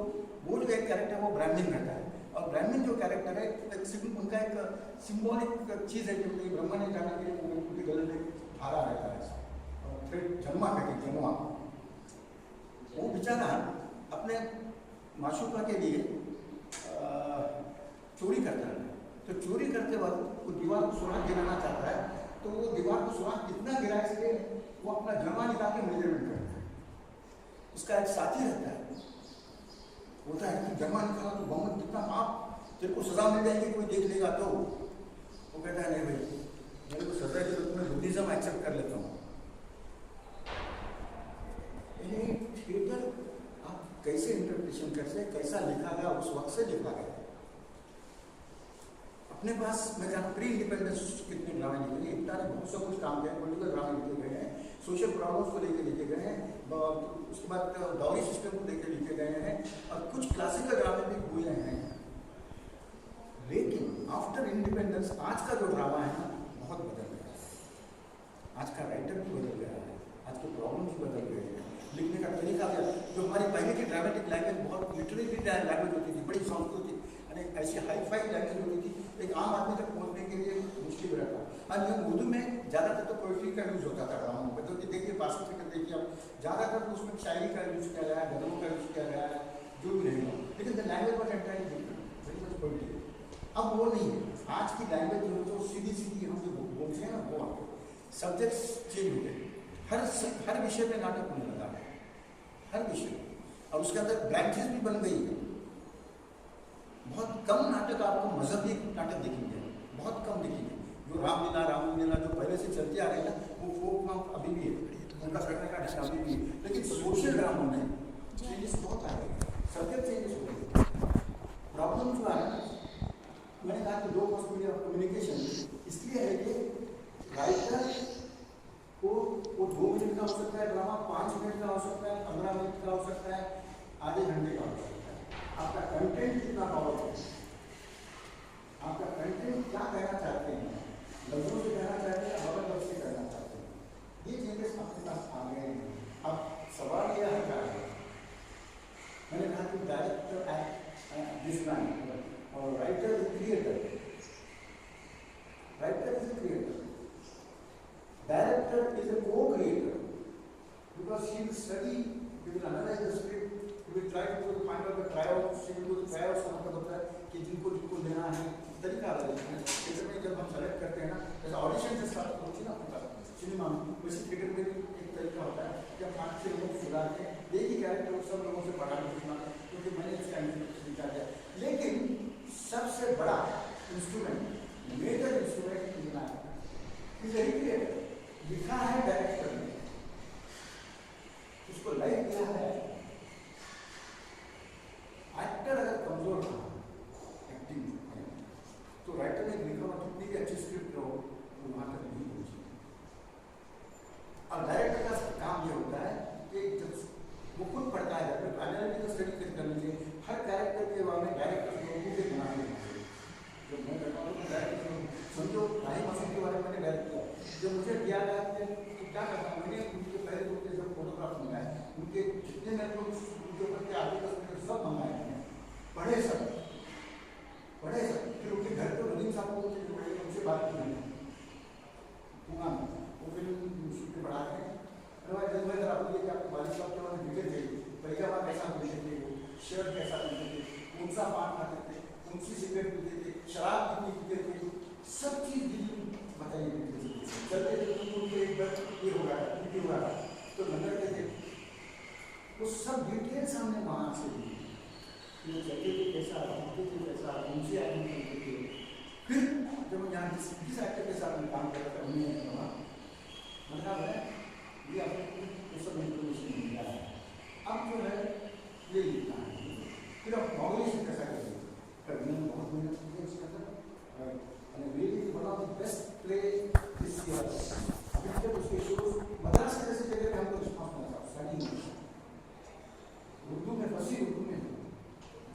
वो जो एक कैरेक्टर है वो ब्राह्मण रहता है। और ब्राह्मण जो कैरेक्टर है उनका एक सिंबॉलिक चीज़ है, क्योंकि ब्रह्मा ने जाने के लिए उनके गले में हारा रहता है, और फिर जन्मा कहते हैं, जन्मा। वो बेचारा अपने माशूका के लिए चोरी करता है। तो चोरी करते वक्त वो दीवार को सुराख गिराना चाहता है, तो वो दीवार को सुराख कितना गिरा इसलिए वो अपना जमा निकाल के मेजरमेंट करता है। उसका एक साथी रहता है, होता है कि जमा निकाला तो बहुत कितना आप तेरे को सजा मिल जाएगी, कोई देख लेगा तो। वो कहता है नहीं भाई मेरे को सजा की तो मैं बुद्धिज्म एक्सेप्ट कर लेता हूँ। थिएटर आप कैसे इंटरप्रिटेशन करते, कैसा लिखा गया, उस वक्त से लिखा गया। अपने पास मैं जहाँ प्री इंडिपेंडेंस कितने ड्रामे लिखे गए, इतना बहुत सब कुछ काम किया, पॉलिटिकल ड्रामे लिखे गए हैं, सोशल प्रॉब्लम्स को लेकर लिखे गए हैं, उसके बाद डाउरी सिस्टम को लेकर लिखे गए हैं, और कुछ क्लासिकल ड्रामे भी हुए हैं। लेकिन आफ्टर इंडिपेंडेंस, आज का जो ड्रामा है ना बहुत बदल गया है। आज का राइटर भी बदल गया है, आज के प्रॉब्लम भी बदल गए हैं, लिखने का तरीका भी। जो हमारी पहले की ड्रामेटिक लैंग्वेज बहुत लिटरेरी लैंग्वेज होती थी, बड़ी सांस्कृतिक यानी ऐसी हाई फाई लैंग्वेज होती थी, एक आम आदमी तक पहुँचने के लिए मुश्किल रहता। और ये उर्दू में ज़्यादातर तो पोइट्री का यूज़ होता था ड्रामों में। तो देखिए बासी फिक्र देखिए, अब ज़्यादातर तो उसमें शायरी का यूज़ किया गया है, गज़लों का यूज़ किया गया है, जो भी रहेगा, लेकिन the language was entirely different, very much poetry. अब वो नहीं है, आज की लैंग्वेज जो है तो सीधी सीधी हम जो बोलते हैं ना वो सब्जेक्ट्स चेंज हो गए। हर विषय में नाटक होने लगा है, हर विषय, और उसके अंदर ब्रांचेस भी बन गई है। बहुत कम नाटक आपको मजहबी नाटक दिखेंगे, बहुत कम दिखेंगे। जो रामलीला जो पहले से चलते आ रहे हैं ना, वो फोक अभी भी है, उनका करने का ढंग अभी भी है। लेकिन सोशल ड्रामा में चेंजेस बहुत आ रहे हैं, सब्जेक्ट चेंजेस हो गए। प्रॉब्लम जो है, मैंने कहा कि low cost media of communication इसलिए है कि राइटर को वो 2 मिनट का हो सकता है ड्रामा, 5 मिनट का हो सकता है, 15 मिनट का हो सकता है, आधे घंटे का हो सकता है। आपका कंटेंट कितना पावरफुल है, आपका कंटेंट क्या कहना चाहते हैं, लफ्जों से कहना चाहते हैं, बदल से कहना चाहते हैं, ये चेंजेस आपके पास आ गए हैं। अब सवाल यह है, मैंने कहा कि डायरेक्टर एंड डिजाइन और writer is creator, writer is a creator, director is a co-creator because he will study, he will analyze the script, he will try to find out the tryouts, he will do the tryouts का मतलब होता है कि जिनको देना है तरीका अलग है। थिएटर में जब हम सेलेक्ट करते हैं ना, जैसे ऑडिशन से स्टार्ट होती है ना होता है सिनेमा में, वैसे थिएटर में भी एक तरीका होता है कि हम 5-6 लोगों को सुधार के एक ही कैरेक्टर को सब लोगों से पढ़ा पूछना, क्योंकि मैंने इसका विचार किया। लेकिन सबसे बड़ा इंस्ट्रूमेंट, मेजर इंस्ट्रूमेंट क्रिएटर लिखा है डायरेक्टर ने, उसको लाइक किया है। एक्टर अगर कमजोर था एक्टिंग में, तो राइटर ने लिखा कितनी भी अच्छी स्क्रिप्ट हो तो वहां तक नहीं पहुंची। और डायरेक्टर का काम यह होता है कि जब वो खुद पढ़ता है, एनालिटिकल स्टडी कर लीजिए हर कैरेक्टर के बारे में, डायरेक्टर लोगों के बना के जब मैं करता हूँ तो डायरेक्टर समझो राही मौसम के बारे में मैंने डायरेक्ट किया, जब मुझे दिया गया कि क्या करता हूँ, मैंने उनके पहले उनके जब फोटोग्राफ मंगाए, उनके जितने मेरे को उनके ऊपर के आगे का सब मंगाए हैं, पढ़े सब, फिर उनके घर पे रनीम साहब को उनसे बात की मैंने, वो फिर शूट पे पढ़ाते हैं। अरे भाई आपको ये कि आपको वालिद साहब के बारे में डिटेल चाहिए, पहले बार कैसा मिलते थे, वो शर्ट कैसा पहनते थे, कौन सा पान खाते थे, कौन सी सिगरेट पीते थे, शराब कितनी पीते थे, सब चीज़ बताइए। चलते थे एक बार ये हो रहा है तो लंदन थे, वो सब डिटेल सामने वहाँ से चलते थे कैसा, घूमते थे कैसा, उनसे आदमी करते थे। फिर जब मैं यहाँ जिस एक्टर के साथ में काम कर रहा था उन्हें मतलब है ये आपको सब इन्फॉर्मेशन मिल रहा है। अब जो है ये लिखना है, फिर आप नॉलेज कैसा करेंगे, करने में बहुत मेहनत की है इसके अंदर। and really one of the best play this year. Because उसके shows मद्रास के जैसे जगह पे हमको रिस्पॉन्स मिला था, स्टडी उर्दू में, फसी उर्दू में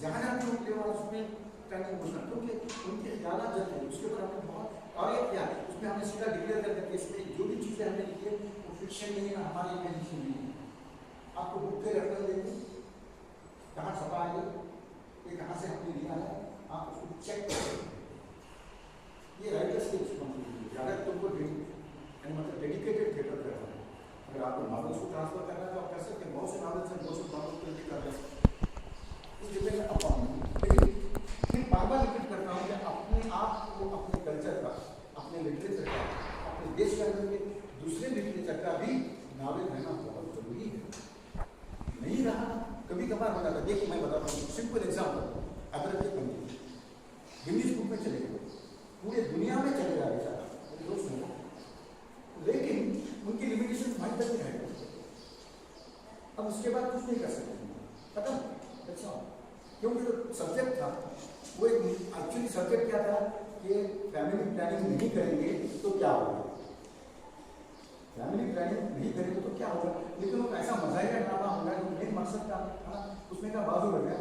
जहाँ जहाँ जो प्ले हुआ उसमें ट्रेनिंग घोषणा, क्योंकि उनके ज़्यादा जज है उसके ऊपर हमने बहुत और एक किया, उसमें हमने सीधा डिक्लेयर कर दिया कि इसमें जो भी चीज़ें हमने लिखी है वो फिक्शन नहीं है, हमारी इमेजिनेशन नहीं है। आपको बुक पे रेफरेंस देंगे, कहाँ छपा है ये कहाँ से हमने लिया है, आप उसको चेक करें। ये राइटर्स की रिस्पॉन्सिबिलिटी है। अगर तुमको मतलब डेडिकेटेड थिएटर करना है, अगर आपको नॉवेल्स को ट्रांसफर करना है तो आप कर सकते हैं, बहुत से नॉवेल्स हैं, बहुत से नॉवेल्स को कर सकते हैं, उस डिपेंड अपॉन। लेकिन फिर बार बार रिपीट करता हूँ कि अपने आप को, अपने कल्चर का, अपने लिटरेचर का, अपने देश के अंदर के दूसरे लिटरेचर का भी नॉलेज रहना बहुत जरूरी है। नहीं रहा कभी कभार होता था। देखिए मैं बताता हूँ सिंपल एग्जाम्पल, अदरक की पंक्ति गिनीज बुक में चले गए, पूरे दुनिया में चलेगा बेचारा, लेकिन उनकी लिमिटेशन वहीं तक ही रहेगी। अब उसके बाद कुछ नहीं कर सकते, खत्म। अच्छा, क्योंकि जो सब्जेक्ट था वो एक एक्चुअली सब्जेक्ट क्या था कि फैमिली प्लानिंग नहीं करेंगे तो क्या होगा, फैमिली प्लानिंग नहीं करेंगे तो क्या होगा। लेकिन वो ऐसा मजाइया ड्रामा होगा जो मेन मकसद था उसमें का बाजू लग गया,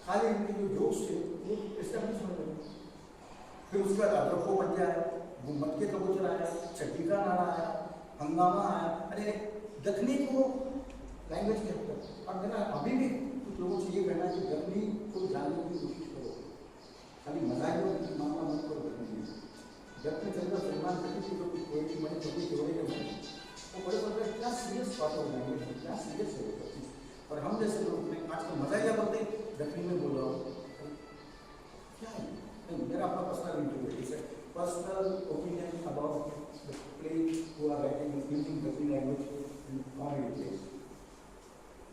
खाली इनके जो जोक्स थे वो एस्टेब्लिश हो गए। फिर उसके बाद अदरखो बन गया है, गुम्मत के कबूतर आया, चड्डी का नारा आया, हंगामा आया। अरे दखनी को लैंग्वेज के अंदर, और मेरा अभी भी कुछ लोगों से ये कहना है कि दखनी को जानने की कोशिश करो, खाली मजाक की मामला मत करो। दखनी के अंदर सलमान खान की जो कोई की मैंने कभी जोड़े के मैंने वो बड़े बड़े क्या सीरियस बात हो लैंग्वेज, क्या सीरियस है। और हम जैसे लोग आजकल मजाकिया बोलते दखनी में बोल रहा हूँ, क्या है? नहीं, मेरा अपना पर्सनल इंटरव्यू है, personal opinion about the play who are writing using Dakhni language in comedy place.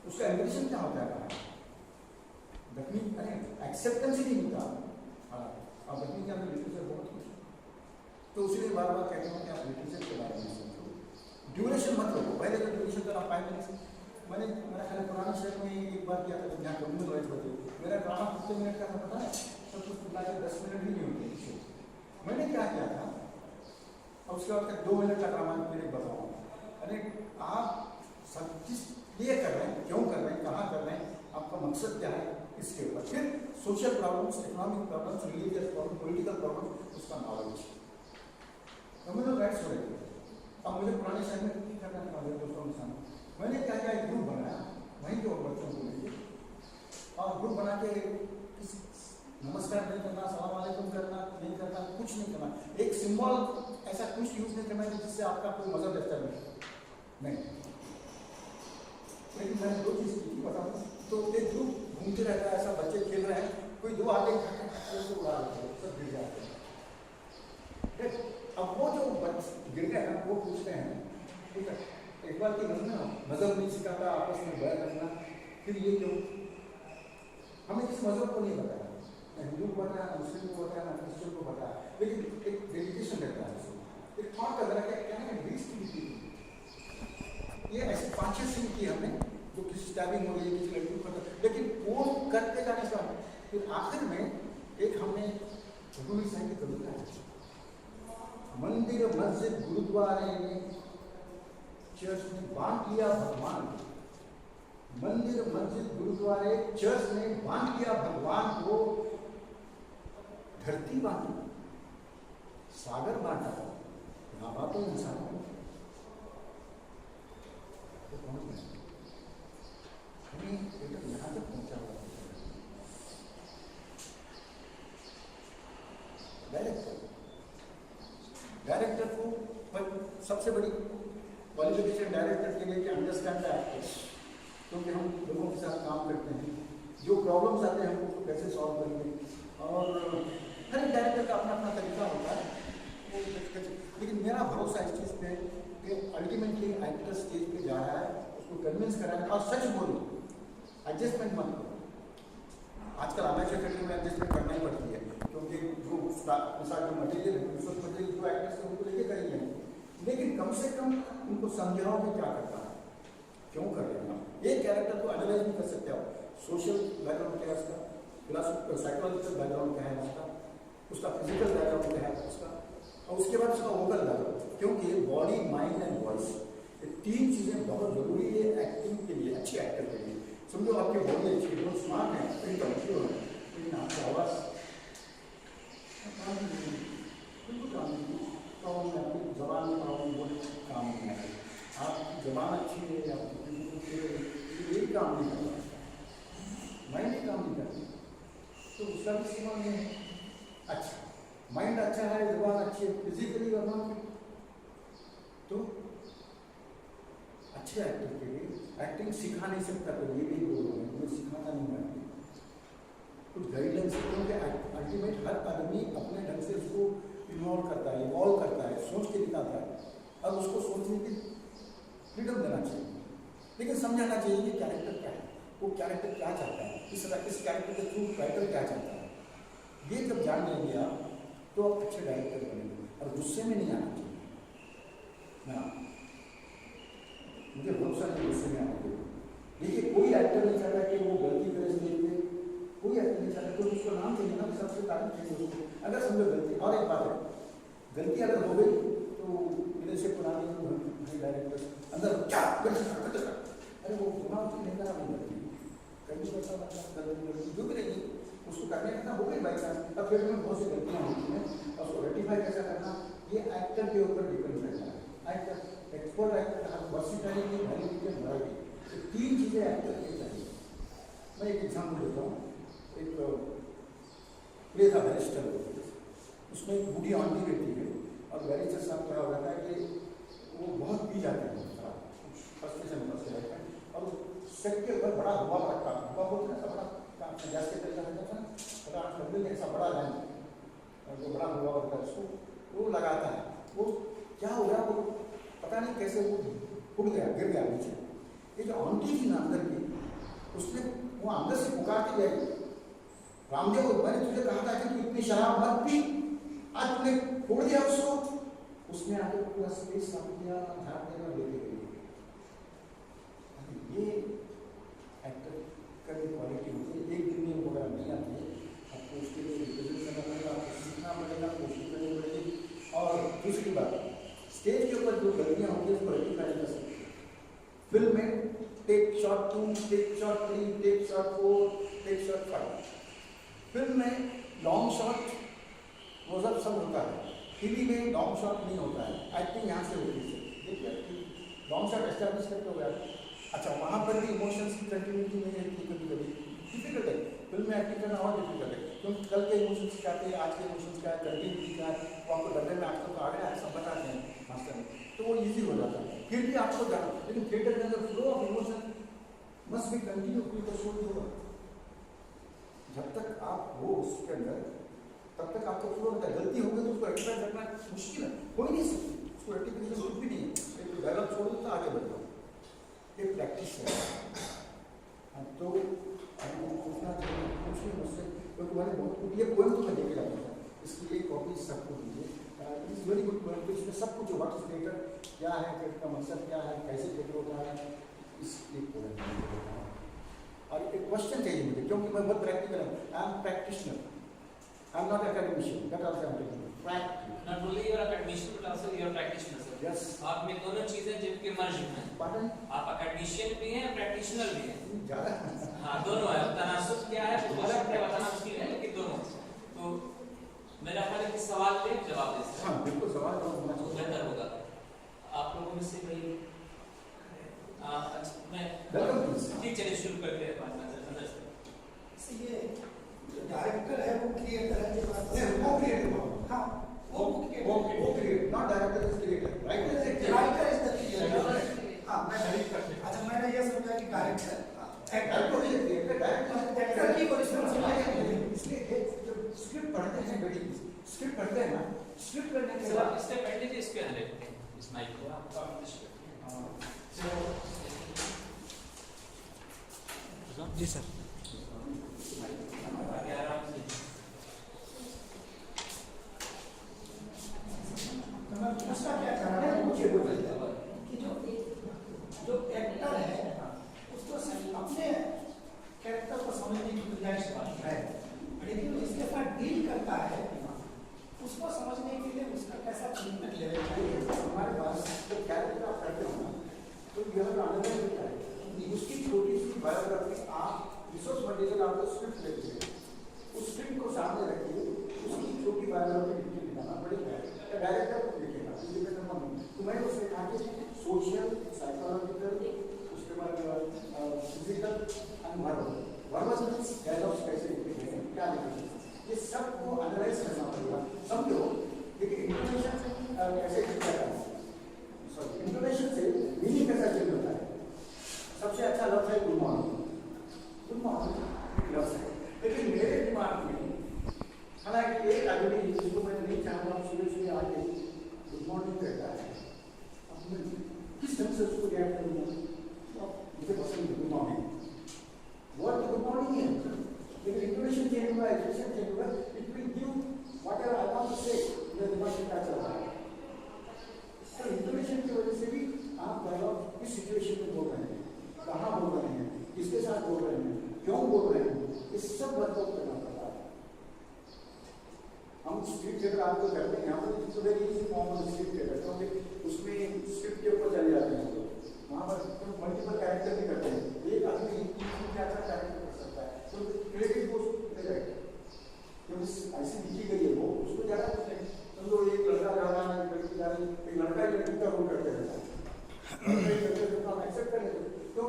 उसका एम्बिशन क्या होता है? दखनी अरे एक्सेप्टेंस ही नहीं मिलता। हाँ, अब दखनी के अंदर लिटरेचर बहुत कुछ, तो उसलिए बार बार कहते हैं कि आप लिटरेचर के बारे में समझो, ड्यूरेशन मत रखो। पहले तो ड्यूरेशन का 5 मिनट, मैंने मेरा ख्याल पुराने शहर में एक बार किया था जब यहाँ कम्युनल राइट्स होते, मेरा ड्रामा 15 मिनट का था, पता है, सब कुछ मिला के 10 मिनट भी नहीं होते। मैंने क्या किया था, और उसके बाद 2 मिनट का ड्रामा मैंने बताऊँ। अरे आप सब चीज़ ये कर रहे हैं, क्यों कर रहे हैं, कहाँ कर रहे हैं, आपका मकसद क्या है, इसके ऊपर फिर social problems, economic problems, religious problem, political problem, उसका नॉलेज। कम्युनल राइट्स हो रहे थे। अब मुझे पुराने शहर में नहीं करना था मेरे दोस्तों के सामने, मैंने क्या किया, एक ग्रुप बनाया वहीं के और बच्चों को लेके, और ग्रुप बना के नमस्कार नहीं करना, सलाम वालेकुम करना नहीं करना, कुछ नहीं करना, एक सिंबल ऐसा कुछ यूज नहीं करना जिससे आपका कोई मजहब डिस्टर्ब नहीं। लेकिन मैंने 2 चीज़ की थी, बताऊँ तो एक ग्रुप घूमते रहता है, ऐसा बच्चे खेल रहे हैं, कोई 2 आते हैं उड़ा देते हैं, सब गिर जाते हैं। अब वो जो गिर गए हैं वो पूछते हैं, ठीक है, एक बार की घटना, मजहब नहीं सिखाता आपस में बैर रखना, फिर ये क्यों? हमें किस मजहब को नहीं बताया, ना हिंदू को बताया, ना मुस्लिम को बताया, ना क्रिश्चियन को बताया, लेकिन एक डेडिकेशन रहता है उसमें, एक थॉट का तरह क्या है, ये ऐसे 5-6 सीन किए हमने, जो किसी स्टैबिंग हो रही है, किसी लड़की को, लेकिन वो करते जाने से फिर आखिर में एक हमने हुजूर साहब की कविता है, मंदिर मस्जिद गुरुद्वारे में चर्च ने बांट लिया भगवान, मंदिर मस्जिद गुरुद्वारे चर्च ने बांट लिया भगवान को, धरती बांटी, सागर बांटा, यहाँ तो इंसान को यहाँ तक पहुंचा हुआ डायरेक्टर को सबसे बड़ी क्वालिफिकेशन डायरेक्टर के लिए कि अंडरस्टैंड द एक्टर्स, क्योंकि हम लोगों के साथ काम करते हैं, जो प्रॉब्लम्स आते हैं हमको कैसे सॉल्व करेंगे, और हर एक डायरेक्टर का अपना अपना तरीका होता है वो, लेकिन मेरा भरोसा इस चीज़ पे कि अल्टीमेटली एक्टर स्टेज पे जा रहा है, उसको कन्विंस कराना, और सच बोलो, एडजस्टमेंट मत करो। आजकल अमेचर थिएटर में एडजस्टमेंट करना ही पड़ती है, क्योंकि जो साथ जो मटेरियल है, जो एक्टर्स है उनको लेके करेंगे, लेकिन कम से कम उनको समझाओ कि क्या करता है, क्यों कर रहे हैं। एक कैरेक्टर को एनालाइज नहीं कर सकते आप, सोशल बैकग्राउंड क्या है उसका, फिलोसॉफिकल साइकोलॉजिकल बैकग्राउंड क्या है उसका फिजिकल बैकग्राउंड क्या है उसका, और उसके बाद उसका वोकल बैकग्राउंड, क्योंकि बॉडी, माइंड एंड वॉइस, ये 3 चीज़ें बहुत जरूरी है एक्टिंग के लिए, अच्छी एक्टर के लिए। समझो आपकी बॉडी अच्छी है, बहुत स्मार्ट है, एकदम अच्छी हो, लेकिन आपकी आवाज़ बिल्कुल काम नहीं, तो आपकी जबान में प्रॉब्लम बोले काम नहीं है, आपकी जबान अच्छी है, आपकी यही काम नहीं करता, माइंड ही काम नहीं करती, तो उसका भी सीमा नहीं है। अच्छा, माइंड अच्छा है, जबान अच्छी है, फिजिकली वरना तो अच्छे एक्टर के लिए एक्टिंग सिखा नहीं सकता, तो ये भी बोल रहे हैं, सिखाना नहीं है, कुछ गाइडलाइंस, क्योंकि अल्टीमेट हर आदमी अपने ढंग से उसको इन्वॉल्व करता है, इवॉल्व करता है, सोच के दिखाता है, अब उसको सोचने की फ्रीडम देना चाहिए, लेकिन समझाना चाहिए कि कैरेक्टर क्या है, वो कैरेक्टर क्या चाहता है, इस कैरेक्टर के थ्रू राइटर क्या चाहता है, ये जब जान लेंगे आप तो आप अच्छे डायरेक्टर बनेंगे, और गुस्से में नहीं आना चाहिए ना, मुझे भरोसा नहीं गुस्से में आना चाहिए। देखिए कोई एक्टर नहीं चाहता कि वो गलती करे, देखिए कोई एक्टर नहीं चाहता, तो उसको नाम चाहिए ना, सबसे तारीफ चाहिए उसको, अगर समझो गलती, और एक बात है, गलती अगर हो गई तो मेरे से पुराने डायरेक्टर अंदर क्या अरे वो दिमाग नहीं करा, वो गलती कभी ऐसा जो भी नहीं, उसको करने का हो गई बाई चांस, अब फिर में बहुत सी गलतियाँ होती हैं, और उसको रेक्टिफाई कैसे करना, ये एक्टर के ऊपर डिपेंड करता है। Actor, expert actor, versatility, validity and variety, ये तीन चीज़ें एक्टर के चाहिए। मैं एक एग्जाम्पल देता हूँ, एक प्ले था बैरिस्टर, उसमें एक बूढ़ी आंटी रहती है और बैरिस्टर साहब क्या हो जाता है कि वो बहुत पी जाते हैं, फ्रस्ट्रेशन में फंसे रहते हैं, और सेट के ऊपर बड़ा हुआ रखता है, हुआ बोलते हैं ऐसा बड़ा गैस के तरीका रहता है ना, बड़ा डब्बे में ऐसा बड़ा लैंप और जो बड़ा हुआ होता है उसको वो लगाता है, वो क्या हो गया, वो पता नहीं कैसे वो फूट गया, गिर गया नीचे। ये जो आंटी थी ना अंदर की, उसने वो अंदर से पुकारती गई, रामदेव मैंने तुझे कहा था कि तू इतनी शराब मत पी, आज तूने फोड़ दिया उसको। उसने आके पूरा स्पेस साफ किया, झाड़ देना लेके गई। ये एक्टर का भी क्वालिटी होती है, एक दिन में वगैरह नहीं आती है, आपको उसके लिए रिप्रेजेंट करना पड़ेगा, आपको सीखना पड़ेगा, कोशिश करनी पड़ेगी। और दूसरी बात, स्टेज के ऊपर जो गलतियाँ होती है उसको रेक्टिफाई कर सकते हैं। फिल्म में take shot 2, take shot 3, take shot 4, take shot 5। Film में लॉन्ग शॉट वो सब होता है, टीवी में लॉन्ग शॉट नहीं होता है, एक्टिंग यहाँ से होती है। देखिए लॉन्ग शॉट एस्टैब्लिश करते हो गया, अच्छा वहाँ पर भी इमोशंस की कंटिन्यूटी नहीं रहती, कभी कभी डिफिकल्ट है फिल्म में एक्टिंग करना, और डिफिकल्ट है क्योंकि कल के इमोशंस क्या थे, आज के इमोशंस क्या है, कंटिन्यूटी क्या है, वो आपको डरने में आजकल तो आ गया सब बताते हैं मास्टर में, तो वो ईजी हो जाता है। फिर भी आपको जाना, लेकिन थिएटर के अंदर flow of emotion must be continue to the show होगा। जब तक आप हो उसके अंदर तब तक आपको फ्लो होता है, गलती होगी तो उसको रेक्टिफाई करना मुश्किल है, हो ही नहीं सकती, उसको रेक्टिफिकेशन कुछ भी नहीं है, एक डायलॉग छोड़ दो तो आगे बढ़ जाओ, ये प्रैक्टिस है। तो पूछना चाहिए, पूछिए मुझसे, क्योंकि मैंने बहुत कुछ ये पोएम तो मैं लेके जाता था, इसकी एक कॉपी सबको दीजिए, इट्स वेरी गुड पोएम, तो इसमें सब कुछ व्हाट इज थिएटर क्या है, थिएटर का मकसद क्या है, कैसे थिएटर होता है, इसकी पोएम। और एक क्वेश्चन चाहिए मुझे, क्योंकि मैं बहुत प्रैक्टिकल हूँ, I am practitioner, I am not academician, that also I am telling you. Not only you are academician but also you are practitioner, sir. Yes. आप में दोनों चीजें जिनके मर्ज में, Pardon? आप academician भी हैं, practitioner भी हैं। ज़्यादा हाँ दोनों है, तनासुब क्या है दोबारा अपने बताना मुश्किल है, लेकिन दोनों। तो मेरा ख्याल है कि सवाल ले जवाब दे सकते हैं। हाँ बिल्कुल सवाल होना चाहिए, बेहतर होगा। आप लोगों में से भाई मैं ठीक चलिए शुरू करते हैं अंदर से। ये डायरेक्टर है वो क्रिएटर है, वो क्रिएटर, हाँ वो creator, not director is creator, writer is the creator. हाँ मैं अच्छा मैंने ये समझा कि डायरेक्टर एक्टर की रिस्पांसिबिलिटी, इसलिए जब स्क्रिप्ट पढ़ते हैं बेटी, स्क्रिप्ट पढ़ते हैं ना, स्क्रिप्ट पढ़ने के सर बाद आप इससे पहले इस पे हले इस माइक को आप जी सर। उसका क्या कारण है मुझे कि जो एक्टर है उसको सिर्फ अपने कैरेक्टर को समझने की गुंजाइश है, लेकिन इसके साथ डील करता है उसको समझने के लिए उसका कैसा ट्रीटमेंट ले रहे हैं। हमारे पास जो कैरेक्टर आप करते हो ना, तो यह आनंद होता है, उसकी छोटी सी बायोग्राफी आप रिसोर्स मटेरियल आपको स्क्रिप्ट लेते हैं, उस स्क्रिप्ट को सामने रखिए, उसकी छोटी बायोग्राफी लिख के दिखाना पड़ेगा, डायरेक्टर को लिखेगा, तो मैंने उसमें कहा कि सोशल, साइकोलॉजिकल, उसके बाद फिजिकल एंड वर्बल डायलॉग्स कैसे लिखे गए हैं, क्या लिखे हैं, ये सब को एनालाइज करना पड़ेगा। समझो देखिए इंटोनेशन कैसे किया जाता है, सॉरी इंटोनेशन से मीनिंग कैसा चेंज होता है। सबसे अच्छा लफ्ज है गुड मॉर्निंग, गुड मॉर्निंग लफ्ज है, लेकिन मेरे दिमाग में हालांकि एक आदमी जिसको मैं नहीं चाहूँगा सुबह सुबह आके गुड मॉर्निंग कहता है, अब मैं किस ढंग से उसको रिएक्ट करूँगा, मुझे पसंद है good morning, word good morning है, लेकिन इंटोनेशन चेंज हुआ, एक्सप्रेशन चेंज हुआ, it will give whatever I want to say, मेरे दिमाग में क्या चल रहा है। तो इंटोनेशन की वजह से भी आप डायलॉग किस सिचुएशन में बोल रहे हैं, कहाँ बोल रहे हैं, किसके साथ बोल रहे हैं, क्यों बोल रहे हैं, इस सब वर्कआउट करना पड़ता है। हम स्ट्रीट थिएटर आपको करते हैं, यहाँ पर it's very easy form of street theatre, क्योंकि उसमें स्क्रिप्ट के ऊपर चले जाते हैं, वहाँ पर मल्टीपल कैरेक्टर भी करते हैं, एक आदमी क्या कैरेक्टर कर सकता है, तो क्रिएटिव को ले जाएगा।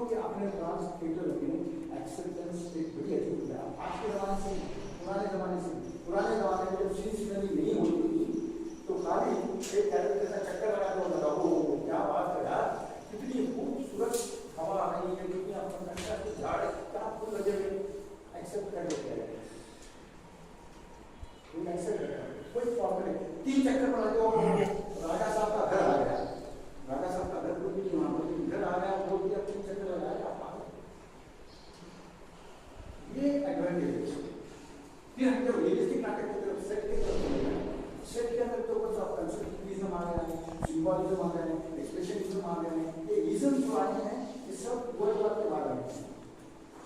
क्योंकि अपने पास थिएटर में एक्सेप्टेंस एक बड़ी अच्छी है। आज के ज़माने से पुराने ज़माने में जब सीन सीनरी नहीं होती थी तो खाली एक कैरेक्टर का चक्कर लगा दो बताओ क्या बात है यार, कितनी खूबसूरत हवा आ रही है, कितनी अपना झाड़ क्या फूल लगे हुए, एक्सेप्ट कर देते हैं, एक्सेप्ट कर कोई प्रॉब्लम नहीं। 3 चक्कर बना दो, राजा साहब का घर आ गया, राजा साहब का घर कोई नहीं वहाँ पर घर आ गया, बोल दिया 3 चक्कर लगाया आप, ये एडवांटेज है। फिर हम जब रियलिस्टिक नाटक की तरफ सेट के तरफ सेट के अंदर तो कुछ कंसेप्चुअलिज्म आ गया है, सिंबॉलिज्म आ गया है, एक्सप्रेशनिज्म आ गया है, ये इज्म जो आए हैं ये सब वर्ल्ड वॉर के बाद आए हैं,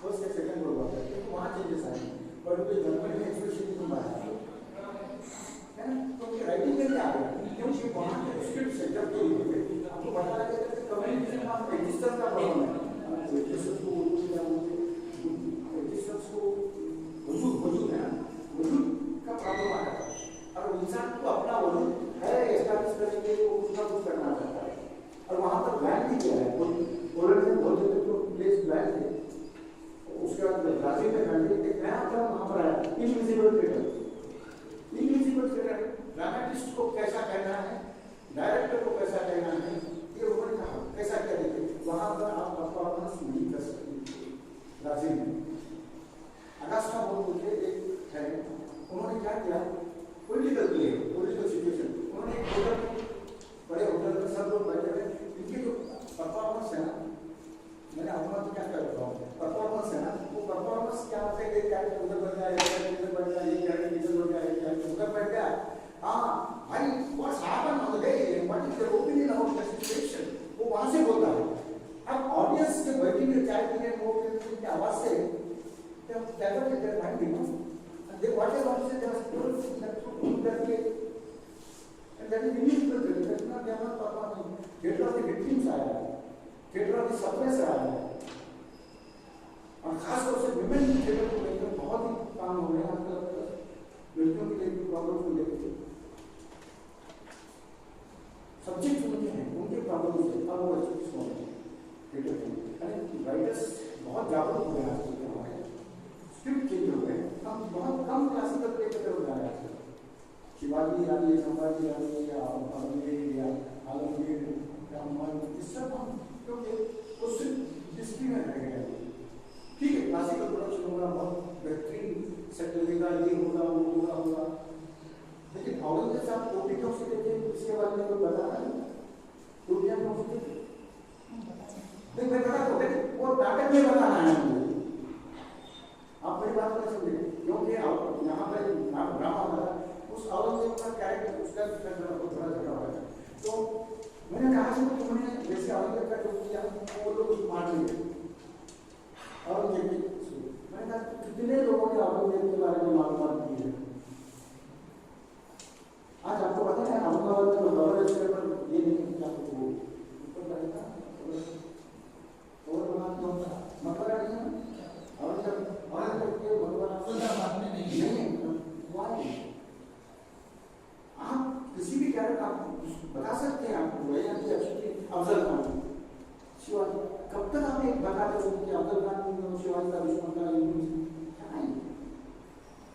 फर्स्ट या सेकंड वर्ल्ड वॉर के, तो वहाँ चेंजेस आए हैं। पर जो जर्मनी में एक्सप्रेशनिज्म आया है ना, तो राइटिंग में क्या आ गया, क्योंकि वहाँ के स्क्रिप्ट से जब कोई आपको बता रहा है कि कम्युनिकेशन का एग्जिस्टेंस का प्रॉब्लम है, एग्जिस्टेंस को वजूद है, वजूद का प्रॉब्लम आ जाता है। और इंसान को अपना वजूद है एस्टैब्लिश करने के लिए वो कुछ ना कुछ करना चाहता है। और वहाँ पर प्लान भी किया है, पोलैंड में बहुत जगह तो प्लेस प्लान थे, उसके बाद ब्राजील में प्लान थे, एक नया प्लान वहाँ पर आया, invisible theatre. Invisible theatre dramatist को कैसा कहना है, डायरेक्टर को कैसा कहना है, ये उन्होंने कहा कैसा क्या देखिए, वहाँ पर आप परफॉर्मेंस नहीं कर सकते। ब्राजील में अगास्टा बोल के एक है, उन्होंने क्या किया, पॉलिटिकल सिचुएशन, उन्होंने एक होटल में, बड़े होटल में सब लोग बैठे हुए, इनकी जो परफॉर्मेंस है ना, मैंने अपना तो क्या कर रहा हूँ, परफॉर्मेंस है ना, वो परफॉर्मेंस क्या होता है कि कैरेक्टर उधर बैठ गया, इधर बैठ गया, ये कैरेक्टर इधर बैठ गया, ये कैरेक्टर उधर बैठ गया। हाँ भाई, what's happened on the day, what is your opinion about the situation, वो वहाँ से बोलता है। अब ऑडियंस जब बैठेंगे चाय पीने, वो की आवाज़ से divert their mind, you know, and they what they want to say, they are told that way, and that is invisible. That is not they are not performing. Theatre of the victims आया है, theatre of the suppressed आया है, और खासतौर से women theatre को लेकर बहुत ही काम हो रहे हैं आजकल, लड़कियों के लिए प्रॉब्लम को लेकर सब्जेक्ट उनके हैं, उनके प्रॉब्लम से अब वो अच्छे से होंगे थिएटर के, अरे राइटर्स बहुत जागरूक हो गए हैं आजकल, स्क्रिप्ट चेंज हो गए, हम बहुत कम क्लासिकल प्ले की तरफ जा रहे हैं। शिवाजी रानी, संभाजी रानी या आलमगीर या आलमगीर या इस सब हम क्योंकि वो सिर्फ हिस्ट्री में रह गए। ठीक है, क्लासिकल प्रोडक्शन होगा, बहुत बेहतरीन सेट लगेगा, ये होगा वो होगा, लेकिन औरंगजेब साहब टोपियों से देखे इसके बारे में कोई बता रहा है, टोपियाँ कौन सी देखे नहीं, मैं बता दो, लेकिन वो नाटक में बताना है मुझे, आप मेरी बात नहीं समझे, क्योंकि यहाँ पर ड्रामा बना, उस औरंगजेब का कैरेक्टर उसका थोड़ा झगड़ा हुआ है, तो मैंने कहा कि तुमने जैसे औरंगजेब का जो किया वो लोग उसको मार लेंगे, औरंगजेब की, मैंने कहा कितने लोगों ने औरंगजेब के बारे में मालूमात दी है। आज आपको पता है अहमदाबाद में डॉलर स्क्वायर पर ये नहीं क्या ऊपर लगेगा और बना क्यों होता मकबरा नहीं है, औरंगजेब के मकबरा नहीं, आप किसी भी कैरेक्टर आप बता सकते हैं, आपको अफजल खान शिवाजी, कब तक आप एक बताते हो कि अफजल खान शिवाजी का दुश्मन था,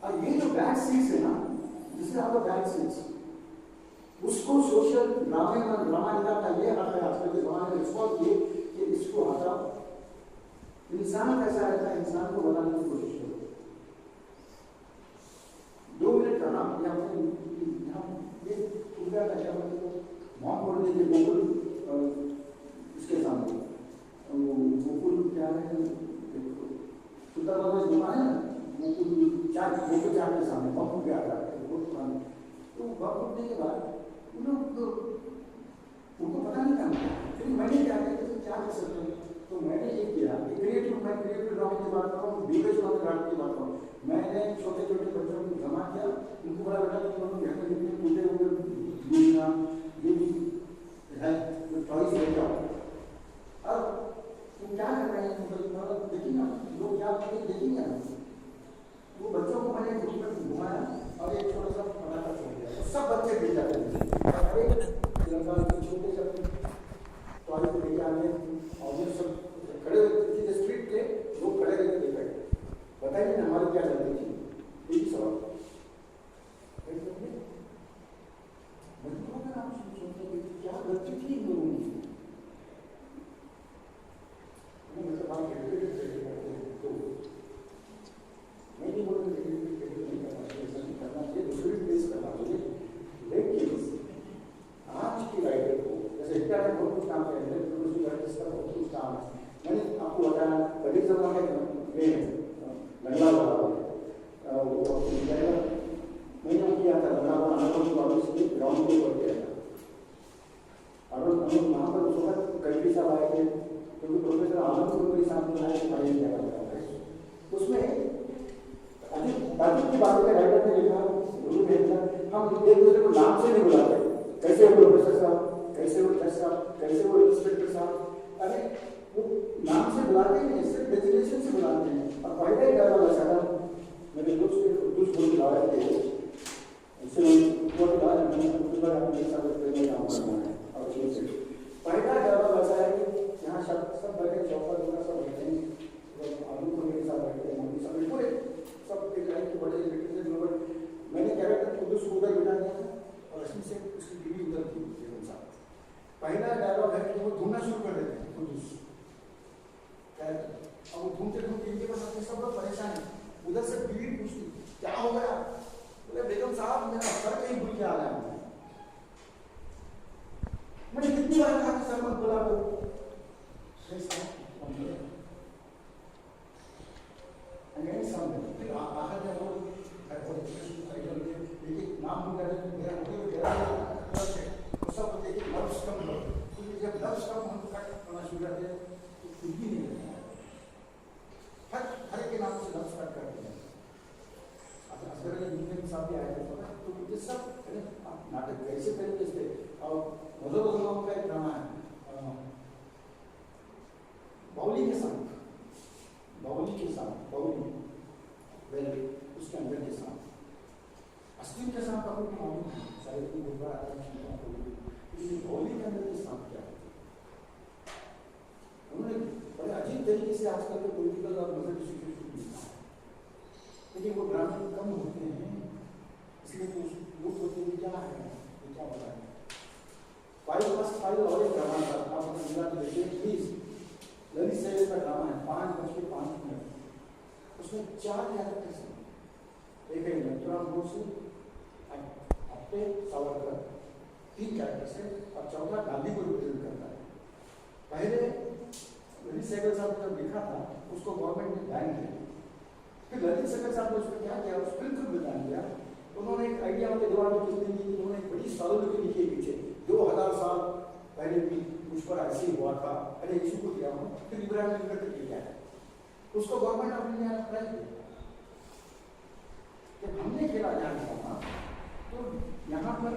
और ये जो बैक सीट्स है ना, जिसे आप बैक सीट्स, उसको सोशल ड्रामा का ये हक है आजकल के जमाने में रिस्पॉन्स किए कि इसको हटाओ, इंसान कैसा रहता है इंसान को बनाने की कोशिश करो। 2 मिनट का नाम यहाँ ये पूजा का क्या मौत बोलने के गोकुल इसके सामने गोकुल क्या है, सुल्तान दुकान है ना, गोकुल चाट के सामने बम फूट गया था बहुत पुराने, तो बम फूटने के बाद उनको पता नहीं था, फिर मैंने क्या किया कि क्या कर सकते हैं, तो मैंने ये किया कि क्रिएटिव ड्रामा की बात कर रहा हूँ, बीवेज ड्रामा की बात कर रहा हूँ, मैंने छोटे छोटे बच्चों को जमा किया, उनको बड़ा बेटा कि घर में जितने टूटे हुए दुनिया ये भी है टॉयज लेके आओ, अब तुम क्या कर रहे हैं, देखिए ना लोग क्या देखेंगे ना, वो बच्चों को मैंने ग्रुप में घुमाया और एक छोटा सा पटाखा छोड़ दिया, तो सब बच्चे गिर जाते थे, छोटे सब टॉयज लेके आने और सब खड़े था ग्राउंड पे पढ़ गया था। और वहाँ पर उस वक्त कई साहब आए थे, क्योंकि प्रोफेसर आनंद को मेरे सामने आए पढ़ाई किया करता है। उसमें ताजुब की बातों में राइटर ने लिखा, हम एक दूसरे को नाम से नहीं बुलाते, कैसे वो प्रोफेसर साहब, कैसे वो जज साहब, कैसे वो इंस्पेक्टर साहब, अरे वो नाम से बुलाते हैं, सिर्फ डेजिग्नेशन से बुलाते हैं। और फायदा ही डाला वैसा था, मेरे दोस्त बोल के आए थे, इससे वो कहा मैंने कुछ बार अपने साथ में काम करना है। और फायदा डाला वैसा है कि यहाँ सब बैठे, चौपर वगैरह सब बैठे हैं, आलू को मेरे साथ बैठे हैं, मोदी साहब पूरे सब एक लाइन के बड़े इलेक्ट्रिक लोग। मैंने क्या कहता खुद उसको उधर बिठा दिया था और इसमें से उसकी बीवी उधर थी बेगम साहब। पहला डायलॉग है कि वो ढूंढना शुरू कर देते हैं खुद और वो ढूंढते ढूंढते इनके पास अपने सब लोग परेशान है। उधर से बीवी पूछती क्या हो गया, बोले बेगम साहब मेरा सर कहीं भूल के आ गया। मैंने कितनी बार कहा कि सर मत बोला तो आखिर में वो नाम मेरा सब देखिए लफ्ज कम लो, क्योंकि जब लफ्ज कम हम कट होना शुरू करते हैं तो कुछ भी नहीं रहता है। हर के नाम से लफ्ज कट करते हैं। असगर के साथ भी आए थे तो मुझे सब नाटक कैसे तरीके से और मजों का एक ड्रामा है बाउली के साथ वेल उसके अंदर के साथ अस्तिन के साथ आपको मालूम है शायद की बुरा आता है, लेकिन बाउली के अंदर के साथ क्या है उन्होंने बड़े अजीब तरीके से आजकल के पॉलिटिकल और मजहबी सिचुएशन लिखा है, लेकिन वो ड्रामे कम होते हैं इसलिए तो लोग होते हैं क्या है क्या बताएं। 5+5 और एक ड्रामा था, आप अपने मिला तो देखिए प्लीज। ललित सहगल का ड्रामा है 5:05, उसमें 4 कैरेक्टर्स हैं। एक है नथुराम गोडसे, अपने सावरकर, 3 कैरेक्टर्स है और चौथा गांधी को रिप्रेजेंट करता है। पहले ललित सहगल साहब ने जब लिखा था उसको गवर्नमेंट ने बैन किया, फिर ललित सहगल साहब ने उसमें क्या किया, उस फिल्म को बैन किया। उन्होंने एक आइडिया उनके दिमाग में कितने दी, उन्होंने एक बड़ी सालों लिखी पीछे 2000 साल पहले भी मुझ पर ऐसे ही हुआ था, अरे इशू को दिया हूँ, फिर इब्राहिम लिखकर के लिया है, उसको गवर्नमेंट ऑफ इंडिया ने अप्लाई किया। जब हमने खेला जान था तो यहाँ पर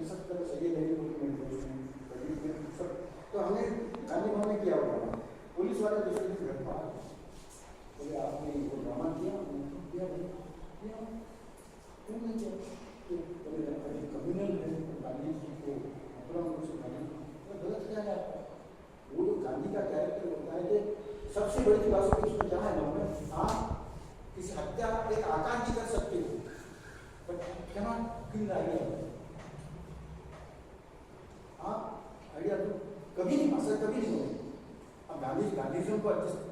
सब तरह से ये सब तो हमने गांधी भवन में किया हुआ, पुलिस वाले दूसरे दिन घर पर बोले आपने वो ड्रामा किया कम्युनल है गांधी जी को गलत किया जाता है। वो जो गांधी का कैरेक्टर होता है कि सबसे बड़ी बात उसमें क्या है ना, आप किसी हत्या एक आकार की कर सकते हो, बट क्या क्यों आइडिया आप आइडिया तो कभी नहीं असर कभी नहीं होगा। अब गांधीज्म को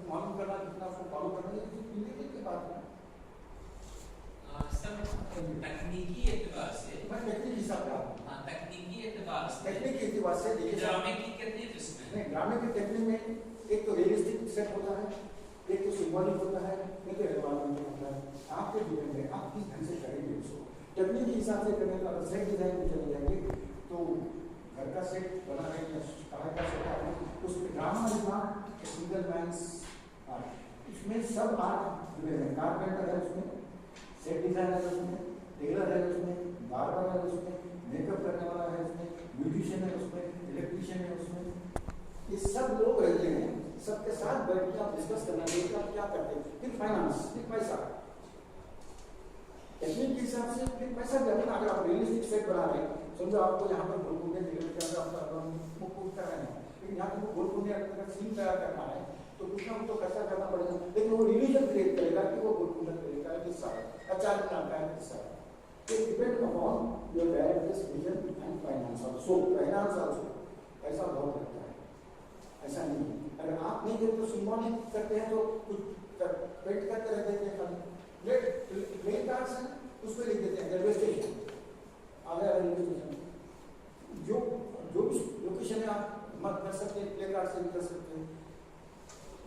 मालूम करना कितना उसको फॉलो करना ये की बात है। तकनीकी एतबार से मैं तकनीकी हिसाब का तकनीकी एतबार से देखिए ड्रामे की कितनी किस्में नहीं, ड्रामे की टेक्निक में एक तो रियलिस्टिक सेट होता है, एक तो सिंबॉलिक होता है, एक तो एनवायरमेंट होता है। आपके डिपेंड है आप किस ढंग से करेंगे उसको। टेक्निक के हिसाब से करने का सेट डिजाइन में चले जाएंगे तो घर का सेट बना रहेगा, कहाँ का सेट है उसमें ड्रामा लिखना सिंगल मैंस आर्ट, इसमें सब आर्ट जुड़े हैं। कारपेंटर है उसमें, सेट डिजाइनर है उसमें, टेलर है उसमें, बार्बर है उसमें, मेकअप करने वाला है उसमें, म्यूजिशियन है उसमें, इलेक्ट्रीशियन है उसमें, ये सब लोग रहते हैं। सबके साथ बैठ के आप डिस्कस करना चाहिए आप क्या करते हैं। फिर फाइनेंस, फिर पैसा, टेक्निक के हिसाब से फिर पैसा भी अपना। अगर आप रियलिस्टिक सेट बना रहे हैं, समझो आपको यहाँ पर गोलकुंडे मुख कर रहे हैं, लेकिन यहाँ पर गोलकुंडे अगर सीन तैयार करना है तो कुछ ना कुछ तो खर्चा करना पड़ेगा, लेकिन वो रिलीजन क्रिएट करेगा कि वो गोलकुंडा करेगा किस्सा अचानक आता है किस्सा। It depends upon your director's vision and finance also. Finance also ऐसा बहुत लगता है, ऐसा नहीं है। अगर आप नहीं करते तो सिंबॉलिक करते हैं तो कुछ पेट करते रहते हैं। प्लेन कार्ड्स हैं उस पर लिख देते हैं railway station, Agra railway station, जो भी लोकेशन है आप मत कर सकते हैं, प्ले कार्ड से भी कर सकते हैं।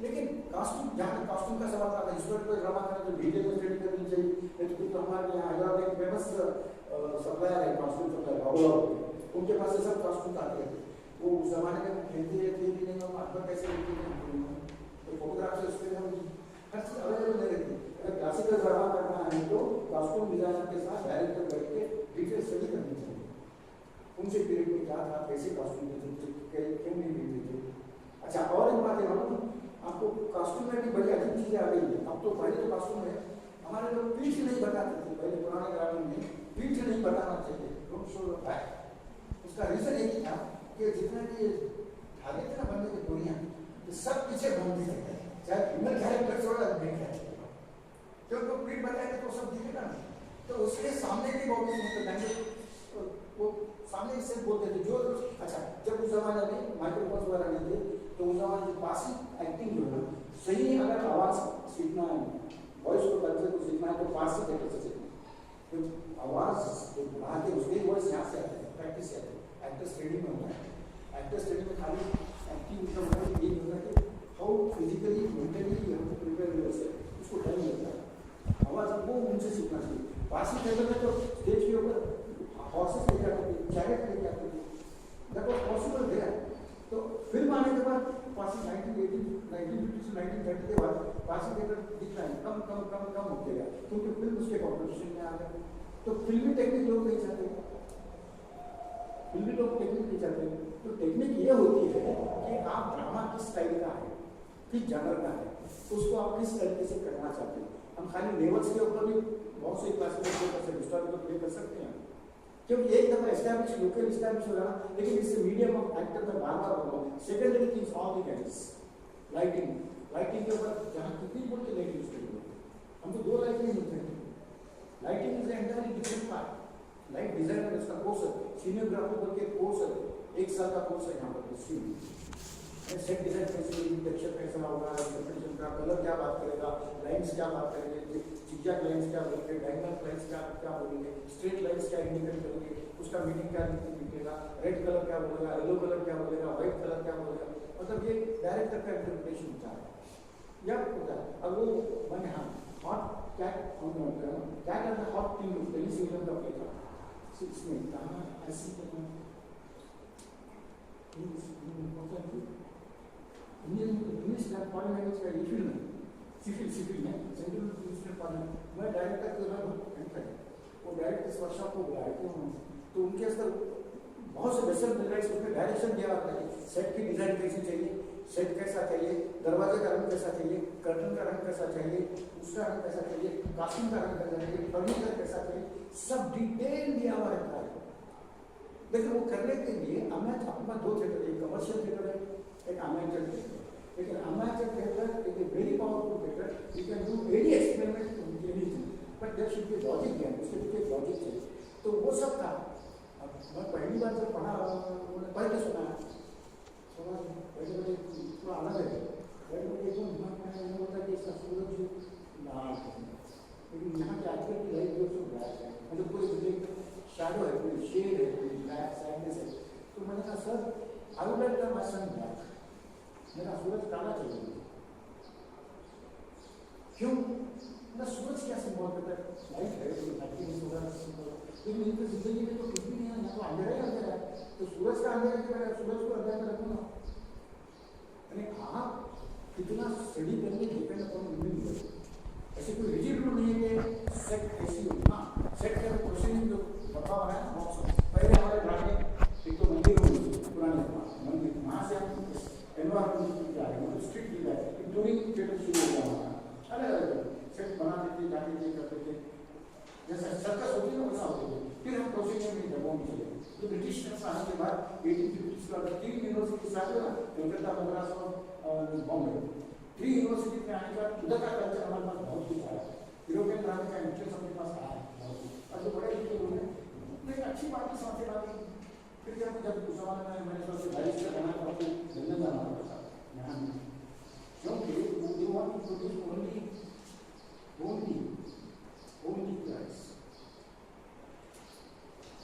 लेकिन कास्ट्यूम, जहाँ कास्ट्यूम का सवाल आता है, हिस्टोरिकल ड्रामा करना तो डिटेल में स्टडी करनी चाहिए। नहीं तो हमारे यहाँ हैदराबाद एक फेमस सप्लायर है, कॉस्ट्यूम सप्लायर, उनके पास से सब कॉस्ट्यूम आते थे। वो उस जमाने में खेलते थे कि नहीं, हम अखबार कैसे लिखते थे, तो फोटोग्राफ से उसके हम हर चीज़ अवेलेबल नहीं रहती। अगर क्लासिकल ड्रामा करना है तो कॉस्ट्यूम डिजाइनर के साथ डायरेक्टर बैठ के डिटेल स्टडी करनी चाहिए, उनसे पीरियड में क्या था, कैसे कॉस्ट्यूम देते थे, क्यों नहीं देते थे। अच्छा, और एक बात है मालूम, आपको कॉस्ट्यूम में भी बड़ी अजीब चीज़ें आ गई है। अब तो पहले तो कॉस्ट्यूम में हमारे लोग पीठ नहीं बताते थे, पहले पुराने ग्रामीण में पीठ नहीं बताना चाहिए, डोंट शो योर बैक। उसका रीजन यही था कि जितने भी धागे थे ना बनने की बोरियां, तो सब पीछे बांधते थे, चाहे फीमेल कैरेक्टर छोड़ा मेल कैरेक्टर, क्योंकि पीठ बताएंगे तो सब दिखेगा ना। तो उसके सामने भी बहुत वो सामने से बोलते थे जो। अच्छा, जब उस जमाने में माइक्रोफोन वगैरह नहीं थे, तो उस जमाने में पासिव एक्टिंग जो है सही, अगर आवाज सीखना है, वॉइस को कल्चर को सीखना है, तो पासिव थिएटर से सीखना है। तो आवाज जो बढ़ा के उसके वॉइस यहाँ से आते हैं, प्रैक्टिस से आते हैं। एक्टर स्टडी में होता है, एक्टर स्टडी में खाली एक्टिंग का मतलब ये होता है कि how physically mentally you have to prepare yourself, उसको टाइम लगता है। आवाज वो उनसे सीखना चाहिए। पासिव थिएटर में तो स्टेज के ऊपर हॉर्सेस लेके आते थे, चैरियट लेके आते थे, दैट वाज पॉसिबल देयर। तो फिल्म आने के बाद पासिव 1950 से 1930 के बाद पासिव थिएटर दिखना है कम कम कम कम हो गया, क्योंकि फिल्म उसके कॉम्पिटिशन में आ गए। तो फिल्मी टेक्निक लोग नहीं चाहते, फिल्मी लोग टेक्निक नहीं चाहते। तो टेक्निक ये होती है कि आप ड्रामा किस स्टाइल का है, किस जनर का है, उसको आप किस तरीके से करना चाहते हैं। हम खाली लेवल्स के ऊपर भी बहुत से क्लासिकल हिस्टोरिकल प्ले कर सकते हैं, क्योंकि एक दफा एस्टैब्लिश लोकल एस्टैब्लिश हो जाना। लेकिन इससे मीडियम ऑफ एक्टर का बार बार बोलो। Secondary things all the cans, lighting के ऊपर जहाँ कितनी बोल के लाइटिंग यूज करेंगे, हम तो 2 लाइटिंग यूज करेंगे। Lighting is entirely different part. Light designer इसका कोर्स है, सिनेमोग्राफी बोल के कोर्स है, 1 साल का कोर्स है यहाँ पर। सेट डिजाइन कैसे होगी, टेक्सचर कैसा होगा, इंटरप्रिटेशन का कलर क्या बात करेगा, लाइंस क्या बात करेंगे, जिगजैग लाइंस क्या बोलेंगे, डायगोनल लाइंस क्या बोलेंगे, स्ट्रेट लाइंस क्या इंडिकेट करेंगे, उसका मीनिंग क्या निकलेगा, रेड कलर क्या बोलेगा, येलो कलर क्या बोलेगा, व्हाइट कलर क्या बोलेगा। मतलब ये डायरेक्टर का इंटरप्रिटेशन होता है या होता है। अब वो मैंने हाँ hot cat and the hot thing tennis England का प्ले था, इसमें कहाँ ऐसी इंग्लिश फॉरेन लैंग्वेज का ये फील्ड में सिविल में सेंट्रल मिनिस्टर पार्लियामेंट मैं डायरेक्टर के बाद वो डायरेक्ट इस वर्कशॉप को बुलाए थे उन्होंने। तो उनके अंदर बहुत से वेस्टर्न मिलराइट्स उसमें डायरेक्शन दिया होता है, सेट की डिजाइन कैसी चाहिए, सेट कैसा चाहिए, दरवाजे का रंग कैसा चाहिए, कर्टन का रंग कैसा चाहिए, उसका रंग कैसा चाहिए, कास्ट्यूम का रंग कैसा चाहिए, फर्नीचर कैसा चाहिए, सब डिटेल दिया हुआ रहता है। लेकिन वो करने के लिए हमें अपना 2 थिएटर, एक कमर्शियल थिएटर है, एक अमेचर थिएटर। लेकिन amateur theatre is a very powerful theatre, you can do any experiment with anything, but there should be logic there, उसके पीछे लॉजिक चाहिए। तो वो सब था। अब मैं पहली बार जब पढ़ा, मैंने पढ़ के सुना पहले थोड़ा अलग है, पहले एकदम दिमाग में नहीं होता कि इसका सूरज लाल है, लेकिन यहाँ के आजकल की लाइफ जो सब ब्लैक है, मतलब कोई शैडो है, कोई शेड है, कोई ब्लैक सैडनेस है। तो मैंने कहा sir I would like my son black, मेरा सूरज काला चाहिए। क्यों? मेरा सूरज क्या सिंबल करता है? लाइट है, तो लाइटिंग सूरज सिंबल, लेकिन इनकी जिंदगी में तो कुछ भी नहीं है, यहाँ तो अंधेरा ही अंधेरा है। तो सूरज का अंधेरा के मैं सूरज को अंधेरा में रखूँगा। यानी आप कितना स्टडी करके डिपेंड अपॉन इंडिविजुअल, ऐसे कोई रिजिड रूल नहीं है कि सेट ऐसी होगी। हाँ, सेट का क्वेश्चन जो बता हुआ है ना, पहले हमारे घर में एक तो मंदिर होगी, पुराने मंदिर, वहाँ से हम एनवायरमेंट जा रहे हैं, स्ट्रीट भी जाए, इंक्लूडिंग थिएटर शुरू हो गया हमारा, अलग अलग सेट बना देते, जाते थे, करते थे, जैसे सर्कस होती है ना वैसा होते थे। फिर हम प्रोसीजर में जगहों में चले। तो ब्रिटिश आने के बाद 1850 का 3 यूनिवर्सिटी साथ ना, कलकत्ता, मद्रास और बॉम्बे, 3 यूनिवर्सिटी में आने के बाद उधर का कल्चर हमारे पास बहुत कुछ आया, यूरोपियन ड्रामे का इंटरेस्ट अपने पास आया और जो बड़े लिखे लोग हैं, लेकिन अच्छी बात की समझते बात। फिर जब उस जमाने में मैंने सोचा बैरिस्टर बना था, तो लंदन जाना पड़ता यहाँ, क्योंकि they want to produce only price.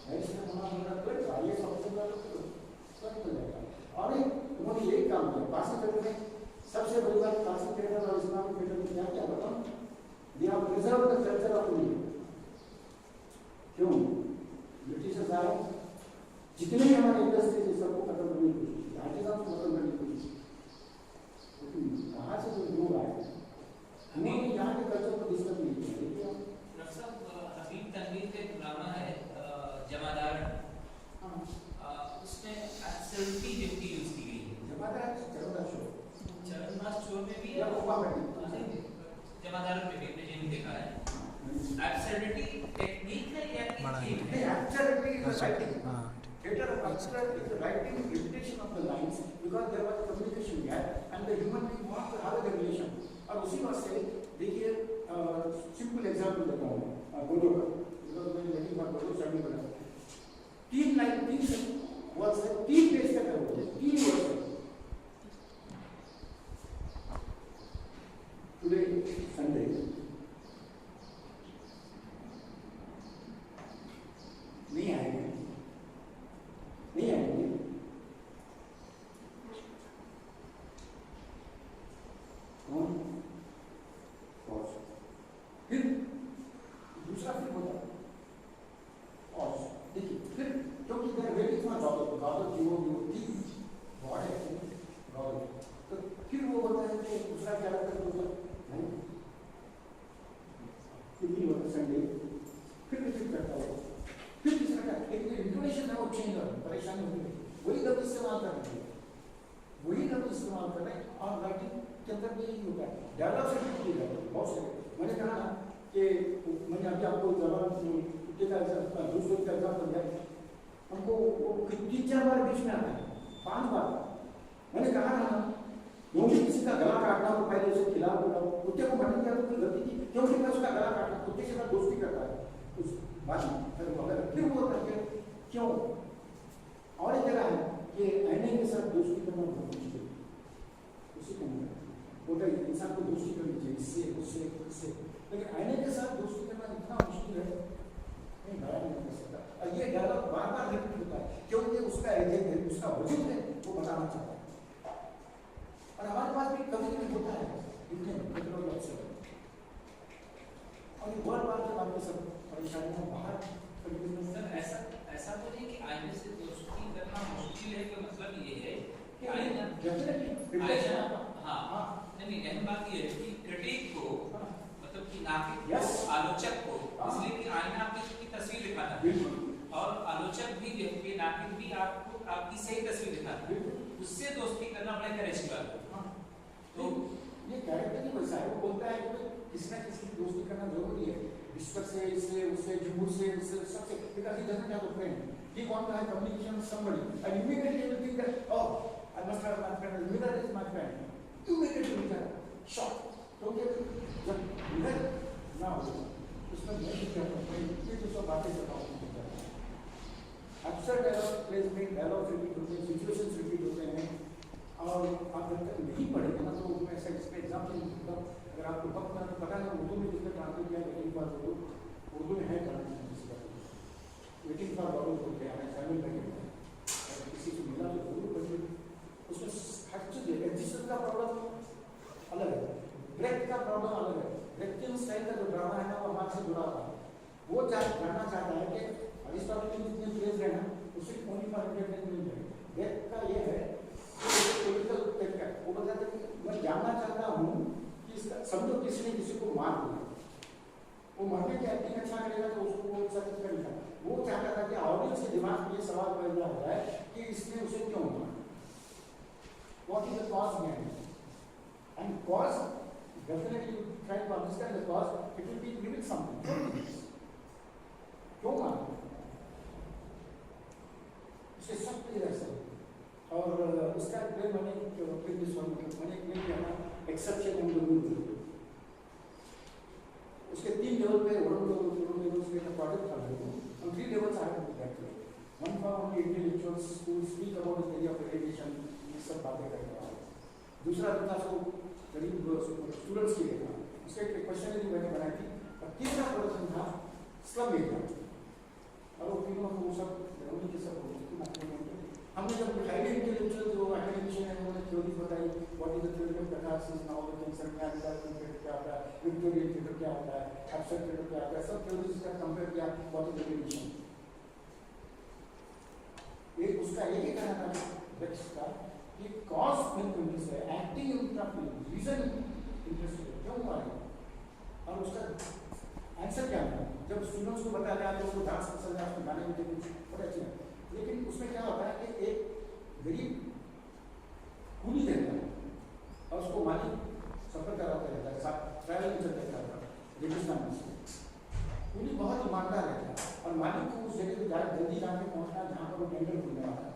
Barrister बना तो ये सबसे बड़ा सब मिल जाएगा। और उन्होंने यही काम किया पासिव थिएटर में। सबसे बड़ी बात पासिव थिएटर और इस्लामिक थिएटर में क्या बताऊँ, they have preserved the culture of India. क्यों? डिजाइन जितने भी हमारे इंडस्ट्री है सबको खत्म करने की कोशिश की, आर्टिजान को खत्म करने की कोशिश की, लेकिन कहाँ से जो लोग आए उन्होंने यहाँ के कल्चर को डिस्टर्ब नहीं किया। डॉक्टर साहब, हबीब तनवीर का एक ड्रामा है जमादार, उसमें एब्सर्डिटी जितनी यूज की गई है। जमादार शो चरणदास चोर में भी है, या कोपा में भी। जमादार में भी आपने ये नहीं देखा है। एब्सर्डिटी टेक्निक है या थीम है? Absurdity is the writing. Theatre of absurd is the writing repetition of the lines because there was communication gap and the human being wants to have a relation. और उसी बात से देखिए simple example देता हूँ बोलो का, because मैंने लेकिन बात बोलो स्टडी बना 3 लाइन 3 वर्ड्स है 3 पेज का करो 3 वर्ड्स है। टुडे संडे नहीं आएंगे फिर दूसरा फिर होता और देखिए फिर क्योंकि देर वेटिंग फॉर गॉगल जीवो थी गॉड है गॉगल, तो फिर वो होता है कि दूसरा क्या लगता है होता नहीं फिर संडे फिर रिपीट करता हो, फिर तीसरा क्या एक इंटोनेशन है वो चेंज हो परेशानी होती है, वही लफ्ज इस्तेमाल कर रहे हैं और राइटिंग के अंदर भी यही होता है। डायलॉग से भी किया जाता है बहुत से। मैंने कहा ना कि मैंने अभी आपको जवाब दूसरे का एग्जाम्पल दिया, हमको वो 3-4 बार बीच में आता है 5 बार। मैंने कहा ना क्योंकि किसी का गला काटना हो पहले उसे खिला बोला कुत्ते को मटन किया तो कोई गलती थी क्योंकि मैं उसका गला काटना कुत्ते के साथ दोस्ती करता है उस बात में फिर वो करके क्यों। और एक जगह है कि आईने के साथ दोस्ती करना बहुत मुश्किल उसी को बोलता है इंसान को दोस्ती करनी चाहिए इससे उससे उससे, लेकिन आईने के साथ दोस्ती करना इतना मुश्किल है नहीं बयान नहीं कर सकता। और ये डायलॉग बार बार रिपीट होता है क्योंकि उसका एजेंट है उसका वजूद है वो बताना चाहता है। और हमारे पास भी कभी कभी होता है और ये बार बार जब आपके सब परेशानियां बाहर सर ऐसा तो नहीं कि आईने से दोस्ती करना मुश्किल है, कि मतलब ये है कि आईना हाँ नहीं अहम बात ये है कि क्रिटिक को मतलब कि नाकिद को आलोचक को इसलिए कि आईना आपकी तस्वीर दिखाता है और आलोचक भी कि नाकिद भी आपको आपकी सही तस्वीर दिखाता है, उससे दोस्ती करना बड़ा करेज की बात है। तो ये कैरेक्टर ही वैसा है, वो बोलता है कि किसी ना किसी की दोस्ती करना जरूरी है रिश्वत से इससे उससे झूठ से उससे सबसे because he doesn't have a friend, he wants to have communication with somebody and immediately you think that oh I must have my friend, Miller is my friend, immediately you get shocked क्योंकि जब Miller ना हो उसमें मैं भी कहता हूँ ये जो सब बातें करता हूँ अक्सर डायलॉग रिपीट होते हैं सिचुएशंस रिपीट होते हैं और आप जब तक नहीं पढ़ेंगे ना तो मैं ऐसा इसका एग्जाम्पल दूँगा। अगर आपको वक्त ना तो पता है उर्दू में जिसका ट्रांसलेट किया वेटिंग फॉर गॉगल, उर्दू में है ट्रांसलेशन इसका वेटिंग फॉर गॉगल बोलते हैं सैमुअल बेकेट में, अगर किसी को मिला तो जरूर पढ़िए। उसमें हर चीज़ एग्जिस्टेंस का प्रॉब्लम अलग है, ब्रेक का प्रॉब्लम अलग है। ब्रेकिंग स्टाइल का जो ड्रामा है ना वो हमारे से जुड़ा हुआ है, वो जानना चाहता है कि अरिस्टोटल की जितने प्लेस है ना उससे ओनली फॉर एंटरटेनमेंट नहीं है। ब्रेक का ये है पॉलिटिकल तरीका, वो बताते हैं कि मैं जानना चाहता हूँ कि समझो किसी ने किसी को मार दिया, वो मरने की एक्टिंग अच्छा करेगा तो उसको वो सख्त करेगा। वो चाहता था कि ऑडियंस के दिमाग में ये सवाल पैदा हो जाए कि इसने उसे क्यों मारा, what is the cause behind it, and cause definitely you try to understand the cause, it will be giving something क्यों मारा उसके सब प्ले ऐसे। और उसका प्ले मैंने मैंने एक प्ले किया ना एक्सेप्शन इन द रूल, उसके 3 लेवल पे उसके प्रोडक्ट था on 3 levels I have to do that way. One for only intellectuals who speak about the theory of radiation, ये सब बातें करता है। दूसरा जो था सो करीब स्टूडेंट्स के लिए था, उसका एक क्वेश्चनरी मैंने बनाई थी। और तीसरा प्रोडक्शन था स्लम एरिया, और वो तीनों को सब उन्हीं के सब हमने जब हाईली इंटेलेक्चुअल जो एकेडमिशियन है उन्होंने थ्योरीज बताई, what is the theory of catharsis, now the things are क्या होता है, विक्टोरियन थीटर क्या होता है, एब्स्ट्रैक्ट थीटर क्या होता है, सब थ्योरीज का कंपेयर किया what is the radiation. Cause में इंटरेस्ट है, एक्टिंग इंटरेस्ट है, रीजन इंटरेस्ट है, क्यों हुआ है और उसका आंसर क्या है। जब स्टूडेंट्स को बताया जाए तो वो डांस पसंद है, उसको गाने में कुछ बड़े अच्छे हैं, लेकिन उसमें क्या होता है कि एक गरीब कूली रहता है और उसको मालिक सफर कराता रहता है, साथ ट्रैवल चलता रहता है रेगिस्तान में से। कूली बहुत ईमानदार रहता है और मालिक को उस जगह पे जल्दी जाके पहुंचना जहाँ पर वो टेंडर खुलने वाला है,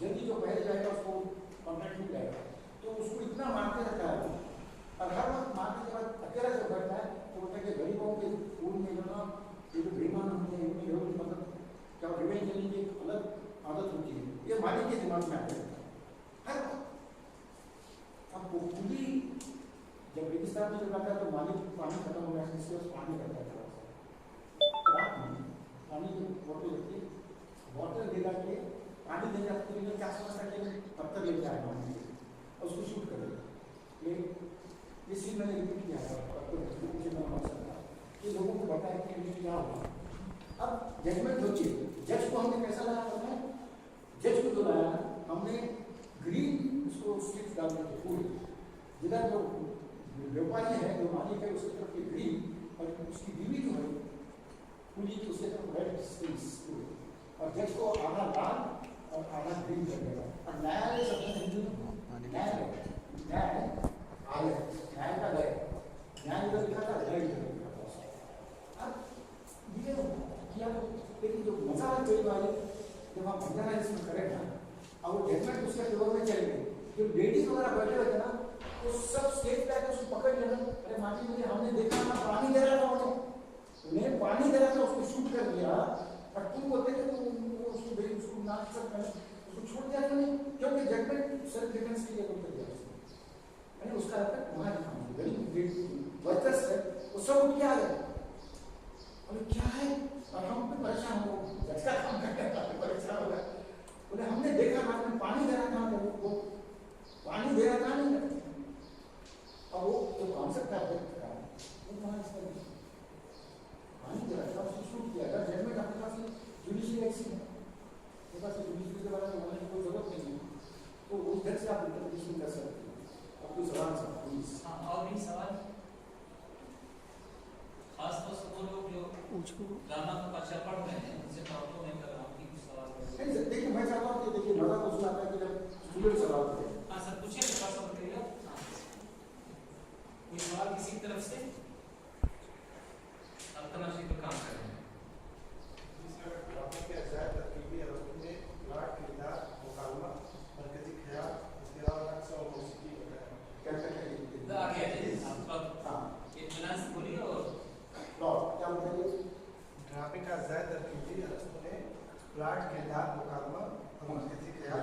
जल्दी जो पहले जाएगा उसको कॉन्ट्रैक्ट मिल जाएगा, तो उसको इतना मारते रहता है और हर वक्त मारने के बाद अकेला जब बैठता है तो बोलता है कि गरीबों के स्कूल में जो ना ये जो बेईमान होते हैं इनमें जो मतलब क्या रिवेंज लेने की एक अलग आदत होती है, ये मालिक के दिमाग में आते रहता है हर वक्त। अब वो कूली जब रेगिस्तान में जब आता है तो मालिक पानी खत्म हो गया इसलिए उस पानी करता है रात में पानी की बोतल होती है, बोतल ले जाके पानी दे जाते हैं, क्या समझता है कि पत्थर ले जाए पानी और उसको शूट कर देते। ये सीन मैंने रिपीट किया है कि लोगों को बताया कि ये क्या हुआ। अब जजमेंट सोचिए, जज को हमने कैसा लाया पता है, जज को जो लाया हमने ग्रीन उसको स्ट्रिप्स डाल दी फूल, जिधर जो व्यापारी है जो मालिक है उसकी तरफ ये ग्रीन और उसकी बीवी जो है पूरी की उसके तरफ रेड स्ट्रिप्स और जज को आधा लाल और आधा ग्रीन कर देगा। और न्यायालय शब्द हिंदी में न्याय आलय न्याय का लय, न्याय जो लिखा था लय लिखा था। अब ये किया लेकिन जो मजा है कोई वाली जब आप भंडारा इसमें करें ना और वो जजमेंट उसके फेवर में चले गए, जो लेडीज वगैरह बैठे हुए थे ना तो सब स्टेज पे आकर उसको पकड़ लेना, अरे माजी मुझे हमने देखा ना पानी दे रहा था उन्हें पानी दे रहा था उसको शूट कर दिया और तुम बोलते थे तो उसको नाच सकते उसको छोड़ दिया नहीं क्योंकि जजमेंट सेल्फ डिफेंस के लिए बोलते दिया उसने, उसका इफेक्ट वहाँ दिखाऊंगा वर्कर्स है वो सब उठ के आ गए अरे क्या है और हम भी परेशान हो जज का काम करने वाले परेशान हो गए, बोले हमने देखा ना आपने पानी दे रहा था वो पानी दे रहा था नहीं और वो जो कॉन्सेप्ट है वो वहाँ पानी दे रहा था उसको शूट किया था। जजमेंट आपके पास जुडिशियल एक्शन है, आपके पास जुडिशियल के बारे में बोलने की कोई जरूरत नहीं है, तो उस ढंग से आप इंटरप्रिटेशन कर सकते हैं। अब कोई सवाल सब प्लीज। और भी सवाल खासतौर से वो लोग जो ड्रामा का पर्चा पढ़ रहे हैं उनसे टॉपिक में कर रहा हूँ कि सवाल नहीं सर देखिए मैं चाहता हूँ कि देखिए मजा तो उसमें आता है कि जब स्टूडेंट सवाल करें। हाँ सर पूछिए सवाल करिएगा। कोई सवाल किसी तरफ से अल्तनाशी पर काम कर रहे हैं। प्लाट किरदार मुकालमा और मरकजी ख्याल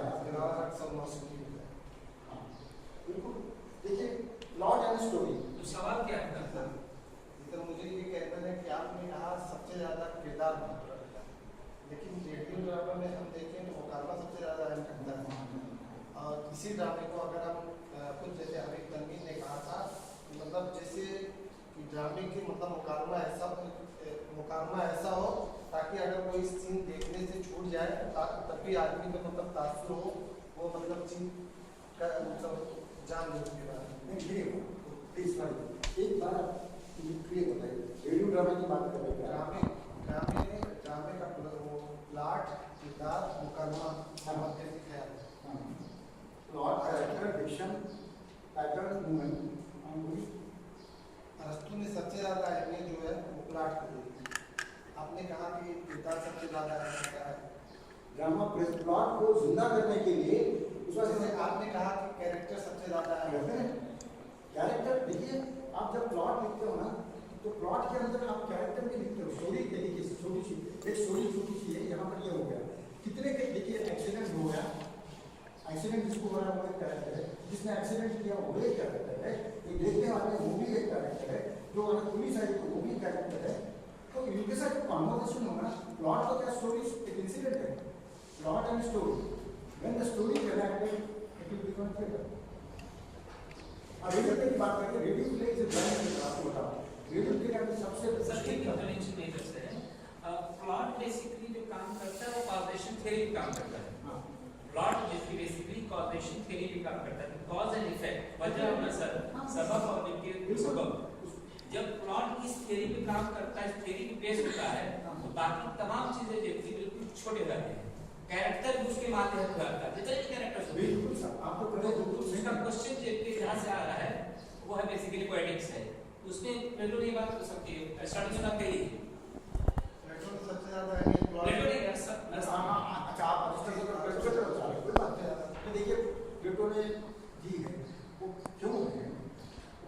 बिल्कुल देखिए प्लॉट एंड स्टोरी। तो सवाल क्या है सर तो मुझे ये कहना है कि आपने कहा सबसे ज़्यादा किरदार लेकिन रेडियो ड्रामा में हम देखें तो मुकालमा सबसे ज़्यादा अहम करता है और इसी ड्रामे को अगर हम कुछ जैसे अभी तनवीर ने कहा था मतलब जैसे कि ड्रामे की मतलब मुकालमा ऐसा हो ताकि अगर कोई सीन देखने से छूट जाए तब भी आदमी को मतलब तासुर हो वो मतलब चीज का मतलब जान ले उसके बारे में। प्लीज एक बार क्लियर बताइए रेडियो ड्रामा की बात कर रहे हैं। ड्रामे का वो प्लॉट किरदार मुकालमा मरकजी ख्याल plot character diction pattern movement अरस्तू ने सबसे ज़्यादा अहमियत जो है वो प्लॉट को दी। आपने कहा कि किरदार सबसे ज़्यादा अहमियत है ड्रामा प्लॉट को जिंदा करने के लिए उस जैसे आपने कहा कि कैरेक्टर सबसे ज़्यादा अहमियत है। कैरेक्टर देखिए आप जब प्लॉट लिखते हो ना तो प्लॉट के अंदर आप कैरेक्टर भी लिखते हो, स्टोरी के देखिए छोटी सी एक स्टोरी छोटी सी है, यहाँ पर ये हो गया कितने के देखिए एक्सीडेंट हो गया, एक्सीडेंट जिसको हो रहा है वो एक कैरेक्टर है, जिसने एक्सीडेंट किया वो एक कैरेक्टर है, ये देखने वाले वो भी एक कैरेक्टर है, जो अगर पुलिस आई तो वो भी कैरेक्टर है। तो इनके साथ कॉन्वर्सेशन होगा प्लॉट तो क्या स्टोरी एक इंसिडेंट है, plot and story when the story is connected it will become theatre. अब रेडियो प्ले की बात करें, रेडियो प्ले इज ब्रांड आपको बता रेडियो प्ले का सबसे सर इंटरवेंशन नहीं करते हैं प्लॉट बेसिकली जो काम करता है वो पार्टीशन थ्योरी काम करता है। प्लॉट बेसिकली कॉजेशन थ्योरी भी काम करता है, कॉज एंड इफेक्ट, वजह और असर, सबब और विपरीत सबब। जब प्लॉट इस थ्योरी पे काम करता है, इस थ्योरी पे बेस होता है, तो बाकी तमाम चीजें देखती बिल्कुल छोटे रहते हैं, कैरेक्टर भी उसके माध्यम से आता है, जितने कैरेक्टर्स बिल्कुल सर, आपको पता है तो उसका क्वेश्चन जो जहाँ से आ रहा है वो है बेसिकली पोएटिक्स है, उसमें प्लेटो ये बात कर सकती है, स्टार्टिंग में बात कही है प्लेटो तो सबसे ज्यादा है कि प्लेटो नहीं कर सकता। अच्छा आप कोई बात नहीं। देखिए प्लेटो ने दी है वो क्यों है,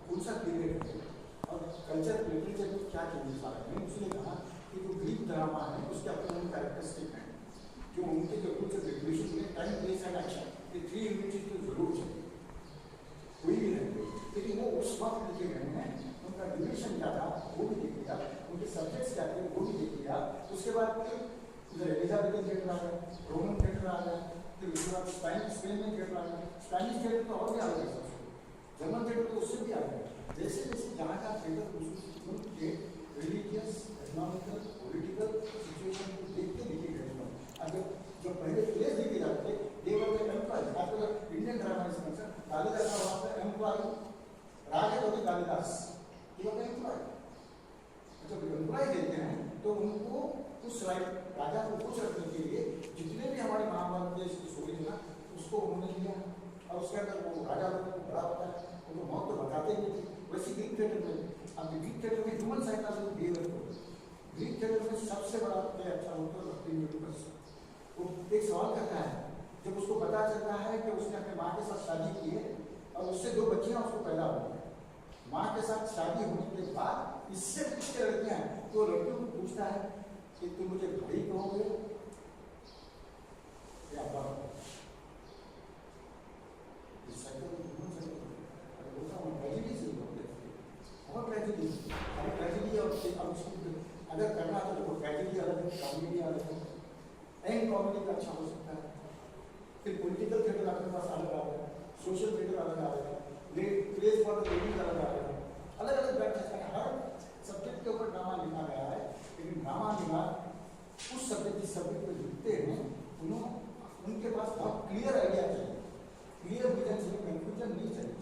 कौन सा पीरियड है और कल्चर लिटरेचर में क्या चेंजेस आ रहे हैं। उसने कहा कि जो ग्रीक ड्रामा है उसके अपने उन कैरेक्टरिस्टिक हैं, जो उनके जो कुछ रेवोल्यूशन में टाइम प्लेस एंड एक्शन ये 3 यूनिट्स तो जरूर चाहिए, कोई भी नहीं, लेकिन वो उस वक्त लिखे गए हैं, उनका ड्यूरेशन क्या था वो भी देख लिया, उनके सब्जेक्ट्स क्या थे वो भी देख लिया। उसके बाद फिर उधर एलिजाबेथन थिएटर आ गया, रोमन थिएटर आ गया, फिर उसके बाद स्पेन में थिएटर आ गया, स्पेनिश थिएटर तो और भी आ गया सबसे, जर्मन थिएटर तो उससे भी आ गया। जैसे जैसे जहाँ का थिएटर उनके रिलीजियस, इकोनॉमिकल, पॉलिटिकल सिचुएशन को देख के लिखे गए हैं। अगर जो पहले प्लेस लिखे जाते थे देवर द एम्प्लॉय, आपको Indian drama is concern, Kalidas का वहाँ पर एम्प्लॉय राजा तो कालिदास ये होता है एम्प्लॉय। जब एम्प्लॉय देते हैं तो उनको उस राजा को खुश रखने के लिए जितने भी हमारे महाभारत देश की स्टोरी है ना उसको उन्होंने लिया, और उसके अंदर वो राजा लोगों को बड़ा होता है, उनको मौत तो बताते ही नहीं थे। वैसे ग्रीक थिएटर में, अब ग्रीक थिएटर में ह्यूमन साइकोलॉजी बिहेवियर को, ग्रीक थिएटर में सबसे बड़ा प्ले अच्छा होता है अपनी यूनिवर्स। वो एक सवाल करता है, जब उसको पता चलता है कि उसने अपने माँ के साथ शादी की है और उससे 2 बच्चियां उसको पैदा हो गई, माँ के साथ शादी होने के बाद इससे कुछ लड़कियां हैं तो लड़कियों को पूछता है कि तुम मुझे भाई कहोगे या बाप। ट्रेजेडी और अगर करना तो देखो ट्रेजेडी अलग है, कॉमेडी अलग है, एंड कॉमेडी का अच्छा हो सकता है, फिर पॉलिटिकल थिएटर अपने पास अलग आ गया, सोशल थिएटर अलग आ गया, प्लेस फॉर द लेडीज अलग आ गया, अलग अलग बैठे हैं। हर सब्जेक्ट के ऊपर ड्रामा लिखा गया है, लेकिन ड्रामा लिखा उस सब्जेक्ट जिस सब्जेक्ट पर लिखते हैं उनके पास बहुत क्लियर आइडिया चाहिए, क्लियर विजन चाहिए, कंफ्यूजन नहीं चाहिए।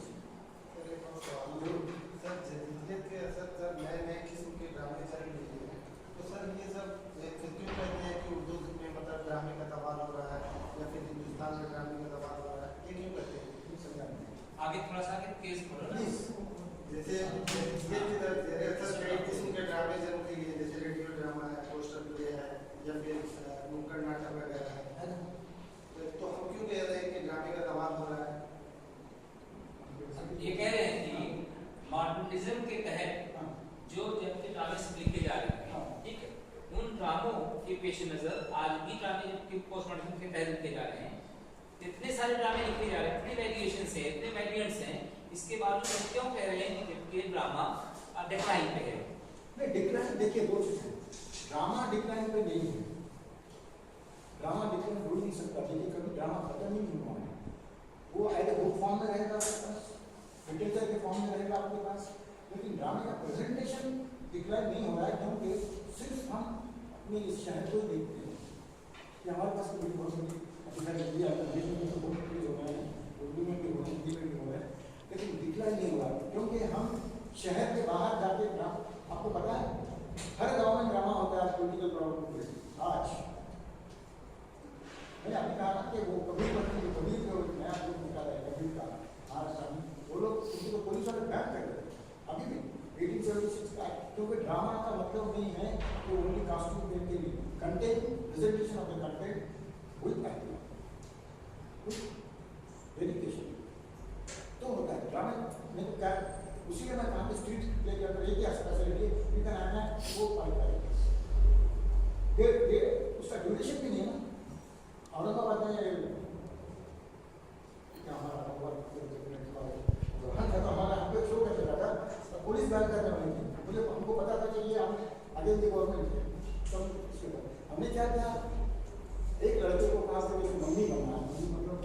सर जदीदियत के असर सर नए नए किस्म के ड्रामे चल रहे हैं, तो सर ये सब फिर क्यों कहते हैं कि उर्दू में मतलब ड्रामे का तबादला हो रहा है या फिर हिंदुस्तान में ड्रामे का तबादला हो रहा है, ये क्यों कहते हैं? आगे थोड़ा सा आगे केस बोलो ना। जैसे ये सर कई किस्म के ड्रामे जरूर के लिए, जैसे रेडियो ड्रामा है, पोस्टर प्ले है या फिर नुक्कड़ नाटक वगैरह है, तो हम क्यों कह रहे हैं कि ड्रामे का तबादला हो रहा है? ये कह रहे हैं कि मॉडर्निज्म के तहत जो जब के ड्रामे से लिखे जा रहे हैं, ठीक है, उन ड्रामों के पेश नजर आज भी ड्रामे जबकि पोस्ट मॉडर्निज्म के तहत लिखे जा रहे हैं, इतने सारे ड्रामे लिखे जा रहे हैं, इतने वेरिएशंस हैं, इतने वेरिएंट्स हैं, इसके बावजूद हम क्यों कह रहे हैं कि ये ड्रामा डिक्लाइन पे है? नहीं डिक्लाइन, देखिए 2 चीजें, ड्रामा डिक्लाइन पे नहीं है, ड्रामा डिक्लाइन हो नहीं सकता, देखिए कभी ड्रामा खत्म ही नहीं हुआ है, वो एज बुक फॉर्म में रहेगा आपके पास, लिटरेचर के फॉर्म में रहेगा आपके पास, लेकिन ड्रामे का प्रेजेंटेशन डिक्लाइन नहीं हो रहा है, क्योंकि सिर्फ हम अपने इस शहर को ही देखते हैं कि हमारे पास कोई बहुत बड़ी उर्दू में भी हो रहा है, हिंदी में भी हो रहा है, लेकिन डिक्लाइन नहीं हो रहा है, क्योंकि हम शहर के बाहर जाके आपको पता है हर गांव में ड्रामा होता है पॉलिटिकल प्रॉब्लम पे। आज मैंने अभी कहा ना कि वो कबीर जो नया ग्रुप निकाला है कबीर का महाराष्ट्र में, वो लोग उनको तो पुलिस वाले बैन कर रहे हैं अभी भी 1876 का, क्योंकि ड्रामा का मतलब नहीं है कि ओनली कॉस्ट्यूम देने के लिए, content presentation of the content with acting dedication तो होता है ड्रामा में। तो क्या उसी में मैं कहा कि स्ट्रीट प्ले के अंदर एक स्पेशलिटी इनका नाम है वो पाई उसका ड्यूरेशन भी नहीं है ना। औरंगाबाद में क्या हमारा हम पे शो कर चला था, पुलिस बैन करने वाली थी, मुझे हमको पता था कि ये हम आगे की गवर्नमेंट है, तो हमने क्या किया, एक लड़के को कहा कि मुझे मम्मी बनना है, मम्मी मतलब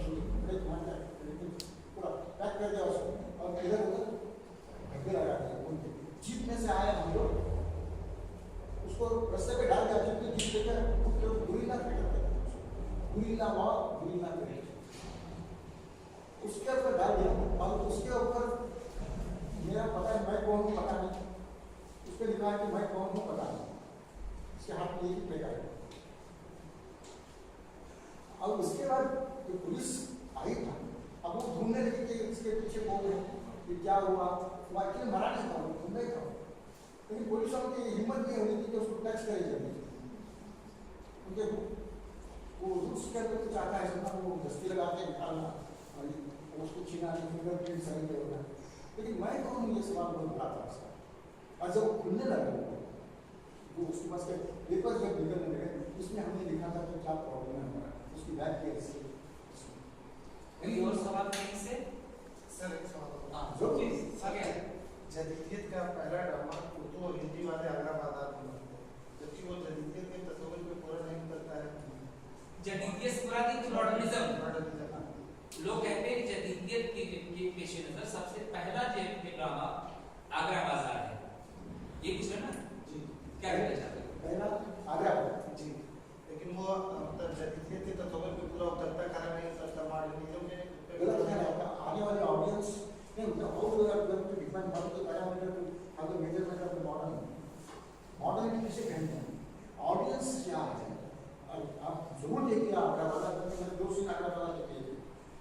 पूरा पैक कर दिया उसको और इधर उधर धक्के लगा दिया, जीप में से आया हम लोग उसको रास्ते पे डाल दिया, जीप में जीप लेकर दूरी ना फेंक गुरिल्ला वॉर, गुरिल्ला क्रेट, उसके ऊपर डाल दिया और उसके ऊपर मेरा पता है मैं कौन हूँ पता नहीं, उस पर लिखा है कि मैं कौन हूँ पता नहीं, इसके हाथ में एक ही प्लेट आया। और उसके बाद जो पुलिस आई था, अब वो ढूंढने लगी कि इसके पीछे कौन है, कि क्या हुआ, वो एक्चुअली मरा नहीं था, वो ढूंढे था, लेकिन पुलिस वालों की हिम्मत नहीं होनी थी कि उसको टच करे जल्दी, क्योंकि वो उसके अंदर कुछ आता है समझा, वो दस्ती लगा के निकालना और उसको छीनाने, फिंगरप्रिंट सही नहीं होना। लेकिन मैं कौन हूँ ये सवाल बहुत बड़ा था उसका। और जब वो खुलने लगा वो उसके पास के पेपर जब निकलने लगे, उसमें हमने लिखा था कि क्या प्रॉब्लम है हमारा, उसकी बैक के हिस्से। कोई और सवाल कहीं से? सर एक सवाल हाँ, जो प्लीज आगे। जदीदियत का पहला ड्रामा उर्दू और हिंदी वाले आगरा बाजार में बनते हैं, जबकि वो जदीदियत के तस्वीर पे पूरा नहीं उतरता है। जदीदियत से पूरा नहीं, मॉडर्निज्म। मॉडर्निज्म। लोग कहते हैं कि जदीदियत के पेश नजर सबसे पहला जो ड्रामा आगरा बाजार है, ये कुछ है ना? जी। क्या कहना चाहते हो? पहला आगरा जी, लेकिन वो मतलब जदीदियत के तस्वीर पे पूरा उतरता, कारण नहीं उतरता, मॉडर्निज्म में गलत है आपका। आने वाले ऑडियंस नहीं मतलब how we are going to define what is the parameter to how the measurement of the modern किसे कहते हैं, ऑडियंस क्या है। आप जरूर देखिए आगरा बाजार में, मैंने 2 सीन आगरा बाजार के किए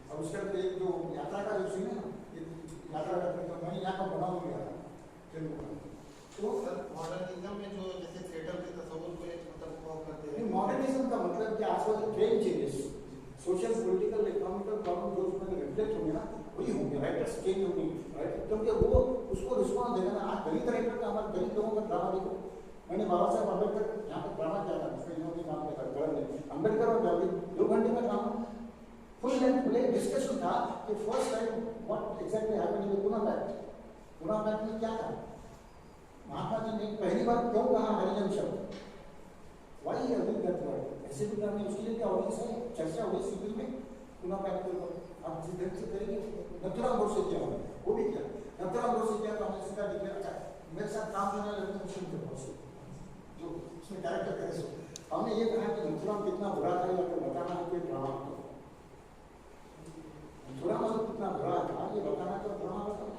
और उसके अंदर एक जो यात्रा का जो सीन है ना, यात्रा करते तो मैंने यहाँ पर बना हुआ था तेलुगु का। तो सर मॉडर्निज्म में जो जैसे थिएटर के तस्वीर को एक मतलब वो करते हैं, मॉडर्निज्म का मतलब कि आजकल trend changes, social political economical problem जो उसमें रिफ्लेक्ट होंगे ना वही होंगे, राइटर्स चेंज होंगे, राइट, क्योंकि वो उसको रिस्पॉन्स देगा ना। आज दलित राइटर का हमारे दलित लोगों का ड्रामा देखो, मैंने बाबा साहब अम्बेडकर यहाँ पर ड्रामा किया था, उसमें इन्होंने नाम लिखा था अम्बेडकर और गांधी, 2 घंटे का drama full length play discussion था कि first time what exactly happened in Pune pact, Pune pact में क्या था, महात्मा जी ने पहली बार क्यों कहा हरिजन शब्द, वाई यूजिंग दैट वर्ड, ऐसे भी ड्रामे उसके लिए क्या ऑडियंस है, चर्चा हुई सिविल में पुणे पैक्ट के ऊपर, आप जिस ढंग से करेंगे। नथुराम गोडसे किया वो भी किया, नथुराम गोडसे किया तो हमने सीधा डिक्लेयर किया, मेरे साथ काम करने वाले मुस्लिम थे बहुत से, जो उसमें कैरेक्टर कैसे हमने ये कहा कि नथुराम कितना बुरा था या फिर बताना है कोई ड्रामा, नथुराम मतलब कितना बुरा था ये बताना तो ड्रामा बताओ।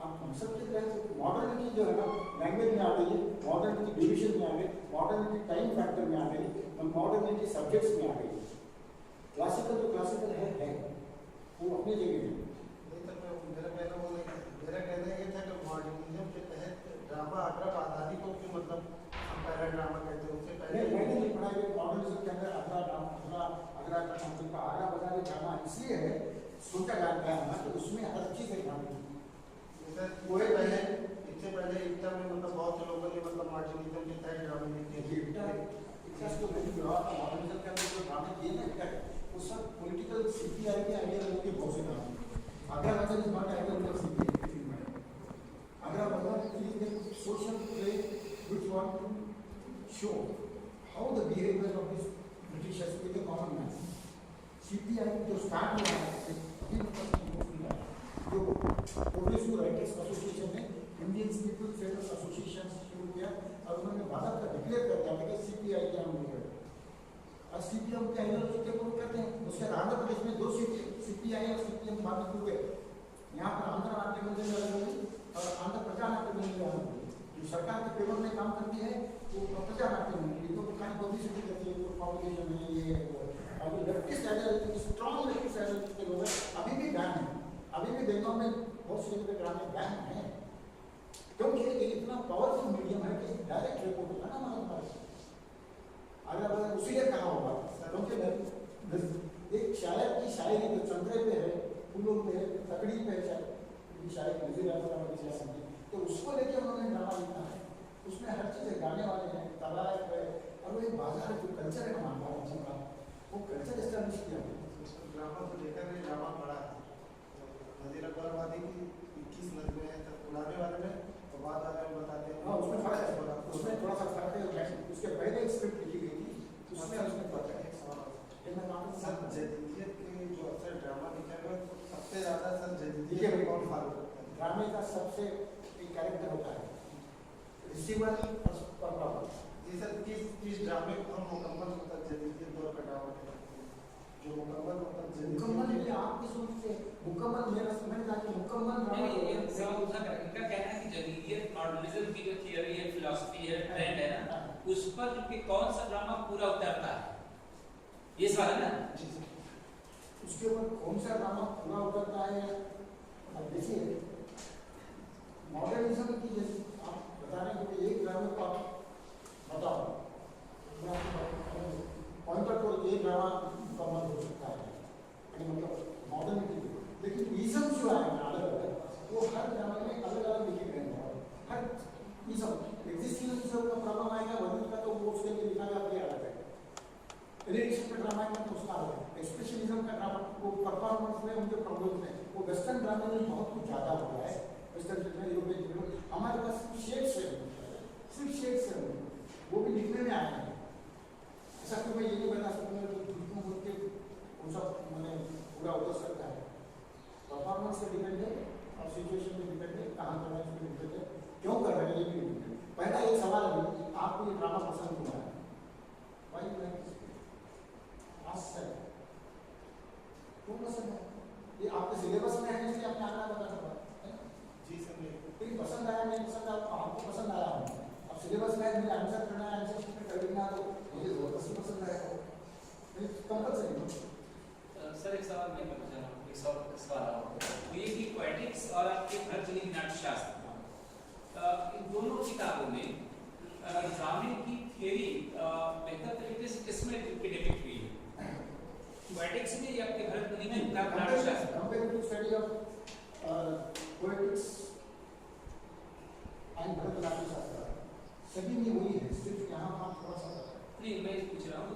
हम सबके तरह मॉडर्निटी जो है ना लैंग्वेज में आ गई है, मॉडर्निटी डिविजन में आ गई, मॉडर्निटी टाइम फैक्टर में आ गई, मॉडर्निटी सब्जेक्ट्स में आ गई। क्लासिकल जो क्लासिकल है वो अपनी जगह है। मेरा कहना ये था कि मॉडर्निज्म के तहत ड्रामा आगरा आज़ादी को क्यों मतलब हम पहला ड्रामा कहते हैं, उससे पहले मैंने नहीं पढ़ा कि मॉडर्निज्म के अंदर आगरा बाजार ड्रामा इसलिए है सोचा जाता है ना कि उसमें हर चीज़ है ड्रामे वो है पहले, इससे पहले इतना में मतलब बहुत से लोगों ने मतलब मॉडर्निज्म के तहत ड्रामे लिखे मॉडर्निज्म के अंदर जो ड्रामे किए ना वो सब पॉलिटिकल सीपीआई के आइडिया के बहुत से ड्रामे, आगरा बाजार is not idea CPI, Agra बाजार is social play which want to show how the behavior of this Britishers with the common man. CPI जो स्टार्ट हुआ है जो प्रोग्रेसिव राइटर्स एसोसिएशन ने इंडियन पीपल्स राइटर्स एसोसिएशन शुरू किया और उन्होंने भारत का डिक्लेयर कर दिया कि सीपीआई क्या है और सीपीएम के आइडियोलॉजी के प्रूव करते हैं। उसके आंध्र प्रदेश में 2 सीपीआई और सीपीएम बाद में हुए, यहाँ पर आंध्र नाट्य मंदिर और आंध्र प्रजा नाट्य मंदिर जो सरकार के पेपर में काम करती है वो प्रजा नाट्य मंदिर तो खाली पब्लिसिटी करती है, वो पॉपुलेशन है ये और leftist ideology strong leftist ideology के लोग अभी भी बैन है, अभी भी बेंगल में बहुत से जगह ड्रामे बैन है क्योंकि ये इतना पावरफुल मीडियम है कि डायरेक्ट रिपोर्ट होगा ना हमारे पास। अगर उसी ने कहा होगा क्योंकि एक शायर की शायरी जो चंद्रे पे है, फूलों पे है, तकड़ी पे है, शायद नजर आता है तो उसको लेके उन्होंने ड्रामा लिखा है, उसमें हर चीज़ गाने वाले हैं, तालाब है और वो एक बाजार जो कल्चर है हमारा राज्य का वो कल्चर एस्टैब्लिश किया है। ड्रामा को देखा मैंने ड्रामा पढ़ा है नज़ीर अकबर वादी की 21 नज़में हैं, तब पुराने वाले में तो बाद वाले में बताते हैं। हाँ उसमें फर्क है, उसमें थोड़ा सा फर्क है, उसके पहले एक स्क्रिप्ट लिखी गई थी उसमें फर्क है। सर जदीदियत के जो अक्सर ड्रामा लिखा है सबसे ज़्यादा सर जदीदियत में कौन फॉलो करता है? ड्रामे का सबसे एक कैरेक्टर होता है रिसीवर और परफॉर्मर। जी सर, किस ड्रामे को हम मुकम्मल मतलब जदीदियत दौर का ड्रामा कहते हैं? जो मुकम्मल मतलब मुकम्मल है आपकी सोच से मुकम्मल मेरा समझ था कि मुकम्मल नहीं, ड्रामा ये सवाल उठा कर इनका कहना है कि जदीदियत मॉडर्निज्म की जो थियरी है, फिलॉसफी है, ट्रेंड है ना, उस पर कि कौन सा ड्रामा पूरा उतरता है, ये सवाल है ना। उसके ऊपर कौन सा ड्रामा पूरा उतरता है। अब देखिए मॉडर्निज्म की जैसे आप बता रहे हैं कि एक ड्रामे को आप बताओ, मैं आपको पॉइंट आउट एक ड्रामा मुकम्मल हो सकता है, मतलब मॉडर्निटी। लेकिन इज़म जो है अलग अलग वो हर ड्रामे में अलग अलग लिखे गए हैं। हर इज़म एग्जिस्टेंशियल का प्रॉब्लम आएगा वजन का, तो वो उसके लिए लिखा जाता है अलग है। रिलेशन का ड्रामा में तो उसका अलग है। एक्सप्रेशनिज्म का ड्रामा वो परफॉर्मेंस में उनके प्रॉब्लम है, वो वेस्टर्न ड्रामे में बहुत कुछ ज़्यादा हो रहा है। वेस्टर्न यूरोपियन हमारे पास शेड्स है, सिर्फ शेड्स है, वो भी लिखने में आए हैं। ऐसा तो मैं ये नहीं बता सकूँगा कि झूठ बोल के वो सब मैंने पूरा उतर सकता है। परफॉर्मेंस पे डिपेंड है और सिचुएशन पे डिपेंड है, कहाँ कर रहे हैं उसमें डिपेंड है, क्यों कर रहे हैं ये भी डिपेंड है। पहला एक सवाल है कि आपको ये ड्रामा पसंद क्यों आया, भाई मैं क्यों पसंद है, ये आपके सिलेबस में है इसलिए आपने आना बता सकता है। जी सर फिर पसंद आया नहीं पसंद आया, आपको पसंद आया हो, अब सिलेबस में मुझे आंसर करना है, आंसर करना तो मुझे जबरदस्ती पसंद आया हो, कंपल्सरी। सर एक सवाल मैं पूछना चाहूँ, एक सवाल आ रहा है, ये कि पोएटिक्स और आपके भरतमुनि नाट्यशास्त्र, इन दोनों किताबों में ड्रामे की थियरी बेहतर तरीके से किसमें डिपिक्ट हुई है, पोएटिक्स में या आपके भरतमुनि की किताब Natyashastra? Comparative study of poetics and Bharat Natyashastra सभी में वही है, सिर्फ यहाँ आप थोड़ा सा नहीं, मैं पूछ रहा हूँ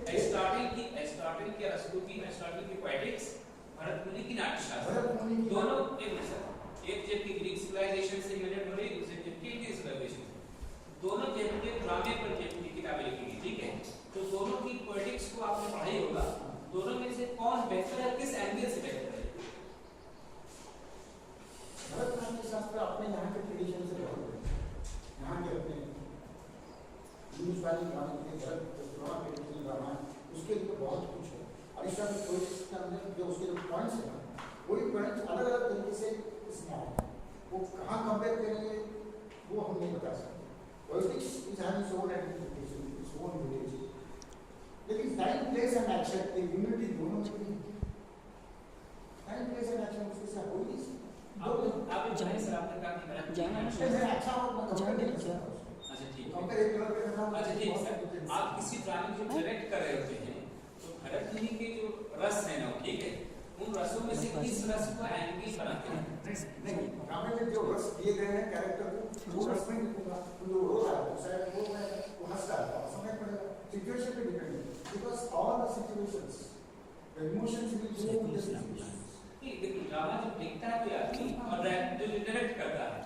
एरिस्टोटल की अरस्तू की पोएटिक्स, भरतमुनि की नाट्यशास्त्र, दोनों एक जबकि ग्रीक सिविलाइजेशन से रिलेटेड हो रही है, दूसरे जबकि इंडियन सिविलाइजेशन से, दोनों जबकि ड्रामे पर जबकि किताबें लिखी गई, ठीक है, तो दोनों की पोएटिक्स को आपने पढ़ा ही होगा, दोनों में से कौन बेहतर है, किस एंगल से बेहतर है? भरत नाट्यशास्त्र अपने यहाँ के ट्रेडिशन से बहुत है, यहाँ के अपने वाली ड्रामा के भरत ड्रामा उसके लिए बहुत कुछ है। अरिस्टोटल पोएटिक्स के अंदर जो उसके जो पॉइंट्स है ना, वही पॉइंट्स अलग अलग तरीके से इसमें आए हैं, वो कहाँ कंपेयर करेंगे वो हम नहीं बता सकते। Poetics is having its own interpretation, its own unity, लेकिन टाइम प्लेस एंड एक्शन एक यूनिटी दोनों में भी, टाइम प्लेस एंड एक्शन उसके साथ हो ही आप जाने सर आपने कहा कि भरतमुनि अच्छा और अच्छा ठीक है, कंपेयर करना अच्छा ठीक है सर, आप किसी ड्रामे को डायरेक्ट कर रहे होते हैं तो भरतमुनि के जो रस है ना, ठीक है, उन रसों में से किस रस को एंगल बनाते हैं? नहीं, ड्रामे में जो रस दिए गए हैं कैरेक्टर को, वो रस में लिखूंगा, जो रो रहा है शायद वो हंस रहा है, समझ पड़ेगा, सिचुएशन पे डिपेंड है, because all the situations the emotions will go with the situation. देखिए ड्रामा जब लिखता है तो आदमी और जो डायरेक्ट करता है,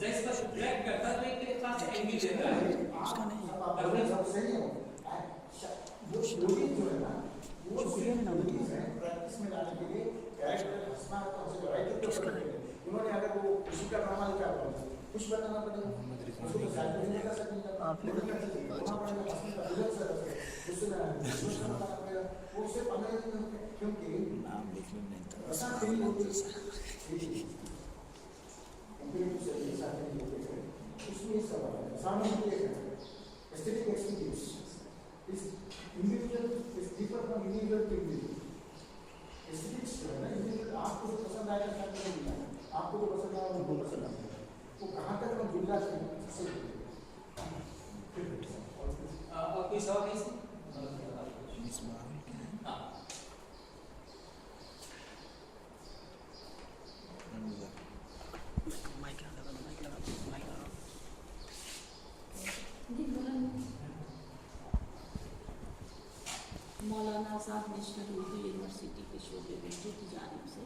जैसे बस डायरेक्ट करता है तो एक खास एंगल देता है, उसका नहीं सब सही है, वो स्टोरी जो है ना वो स्टोरीज है प्रैक्टिस में लाने के लिए कैरेक्टर हंसना है तो हंसे, राइटर को पकड़ेंगे उन्होंने, अगर वो खुशी का ड्रामा लिखा है कुछ बताना पड़ेगा, उसको तो शायद नहीं कर सकेंगे, उससे बताना पड़ेगा, वो उससे 15 दिन में, क्योंकि ऐसा नहीं होती उसमें सवाल है सामने aesthetic experience is individual is differ from individual to individual. Aesthetics जो है ना, इंडिविजुअल आपको जो पसंद आएगा शायद नहीं मिला, आपको जो पसंद आएगा उनको पसंद आएगा, वो कहाँ तक हम जुड़ा से और कोई सवाल नहीं? मौलाना आज़ाद नेशनल उर्दू यूनिवर्सिटी के शोबे उर्दू की जानिब से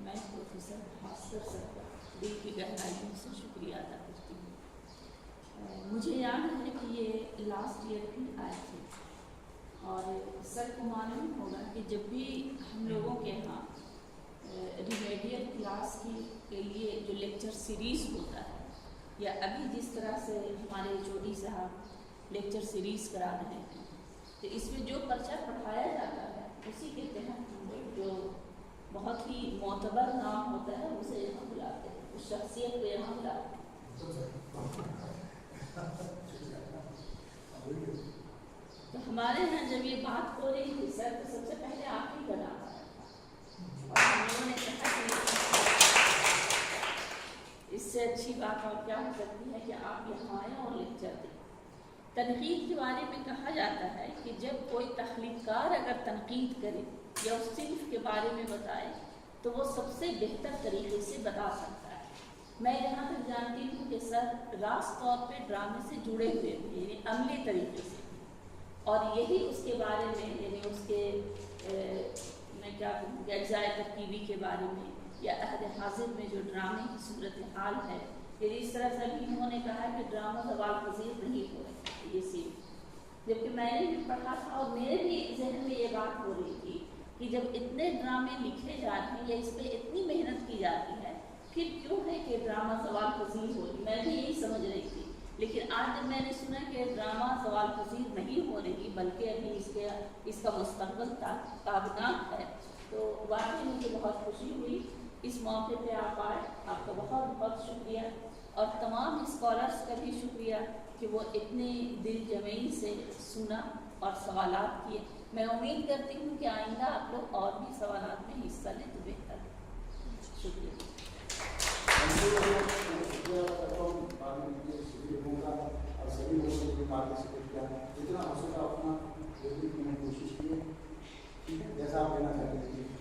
मैं प्रोफेसर भास्कर सर का दिल की गहराइयों से शुक्रिया अदा करती हूँ। मुझे याद है कि ये लास्ट ईयर भी आए थे और सर को मालूम होगा कि जब भी हम लोगों के यहाँ रिमेडियल क्लास के लिए जो लेक्चर सीरीज़ होता है, या अभी जिस तरह से हमारे जोड़ी साहब लेक्चर सीरीज़ करा रहे हैं, तो इसमें जो पर्चा पढ़ाया जाता है उसी के तहत हम लोग जो बहुत ही मोतबर नाम होता है उसे यहाँ बुलाते हैं, उस शख्सियत को यहाँ बुलाते हैं। तो हमारे यहाँ जब ये बात हो रही थी सर, तो सबसे पहले आप ही का नाम आया था और हम लोगों ने कहा कि इससे अच्छी बात और क्या हो सकती है कि आप यहाँ आए और लेक्चर दें। तनकीद के बारे में कहा जाता है कि जब कोई तख्लीकार अगर तनकीद करे या उस सिर्फ के बारे में बताए तो वो सबसे बेहतर तरीके से बता सकता है। मैं यहाँ तक जानती हूँ कि सर रास्त तौर पे ड्रामे से जुड़े हुए थे, यानी अमली तरीके से, और यही उसके बारे में, यानी उसके मैं क्या कहूँ एग्जाय तरकीबी के बारे में या अहद हाजिर में जो ड्रामे की सूरत हाल है, यदि इस तरह से भी उन्होंने कहा कि ड्रामा सवाल पजीर नहीं हो रहे ये सीन, जबकि मैंने भी पढ़ा था और मेरे भी जहन में ये बात हो रही थी कि जब इतने ड्रामे लिखे जा रहे हैं या इस पर इतनी मेहनत की जाती है, फिर क्यों है कि ड्रामा सवाल पजीर हो रही, मैं भी यही समझ रही थी। लेकिन आज जब मैंने सुना कि ड्रामा सवाल पजीर नहीं हो रही बल्कि अभी इसका मुस्तकबिल ताबनाक है, तो वाकई मुझे बहुत खुशी हुई। इस मौके पे आप आए, आपका बहुत बहुत शुक्रिया, और तमाम स्कॉलर्स का भी शुक्रिया कि वो इतने दिल जमई से सुना और सवालात किए। मैं उम्मीद करती हूँ कि आइंदा आप लोग और भी सवालात में हिस्सा लें तो बेहतर है। शुक्रिया। और सभी लोगों ने पार्टिसिपेट किया, जितना हो सका अपना कोशिश की। ठीक है, जैसा आप लेना चाहते हैं।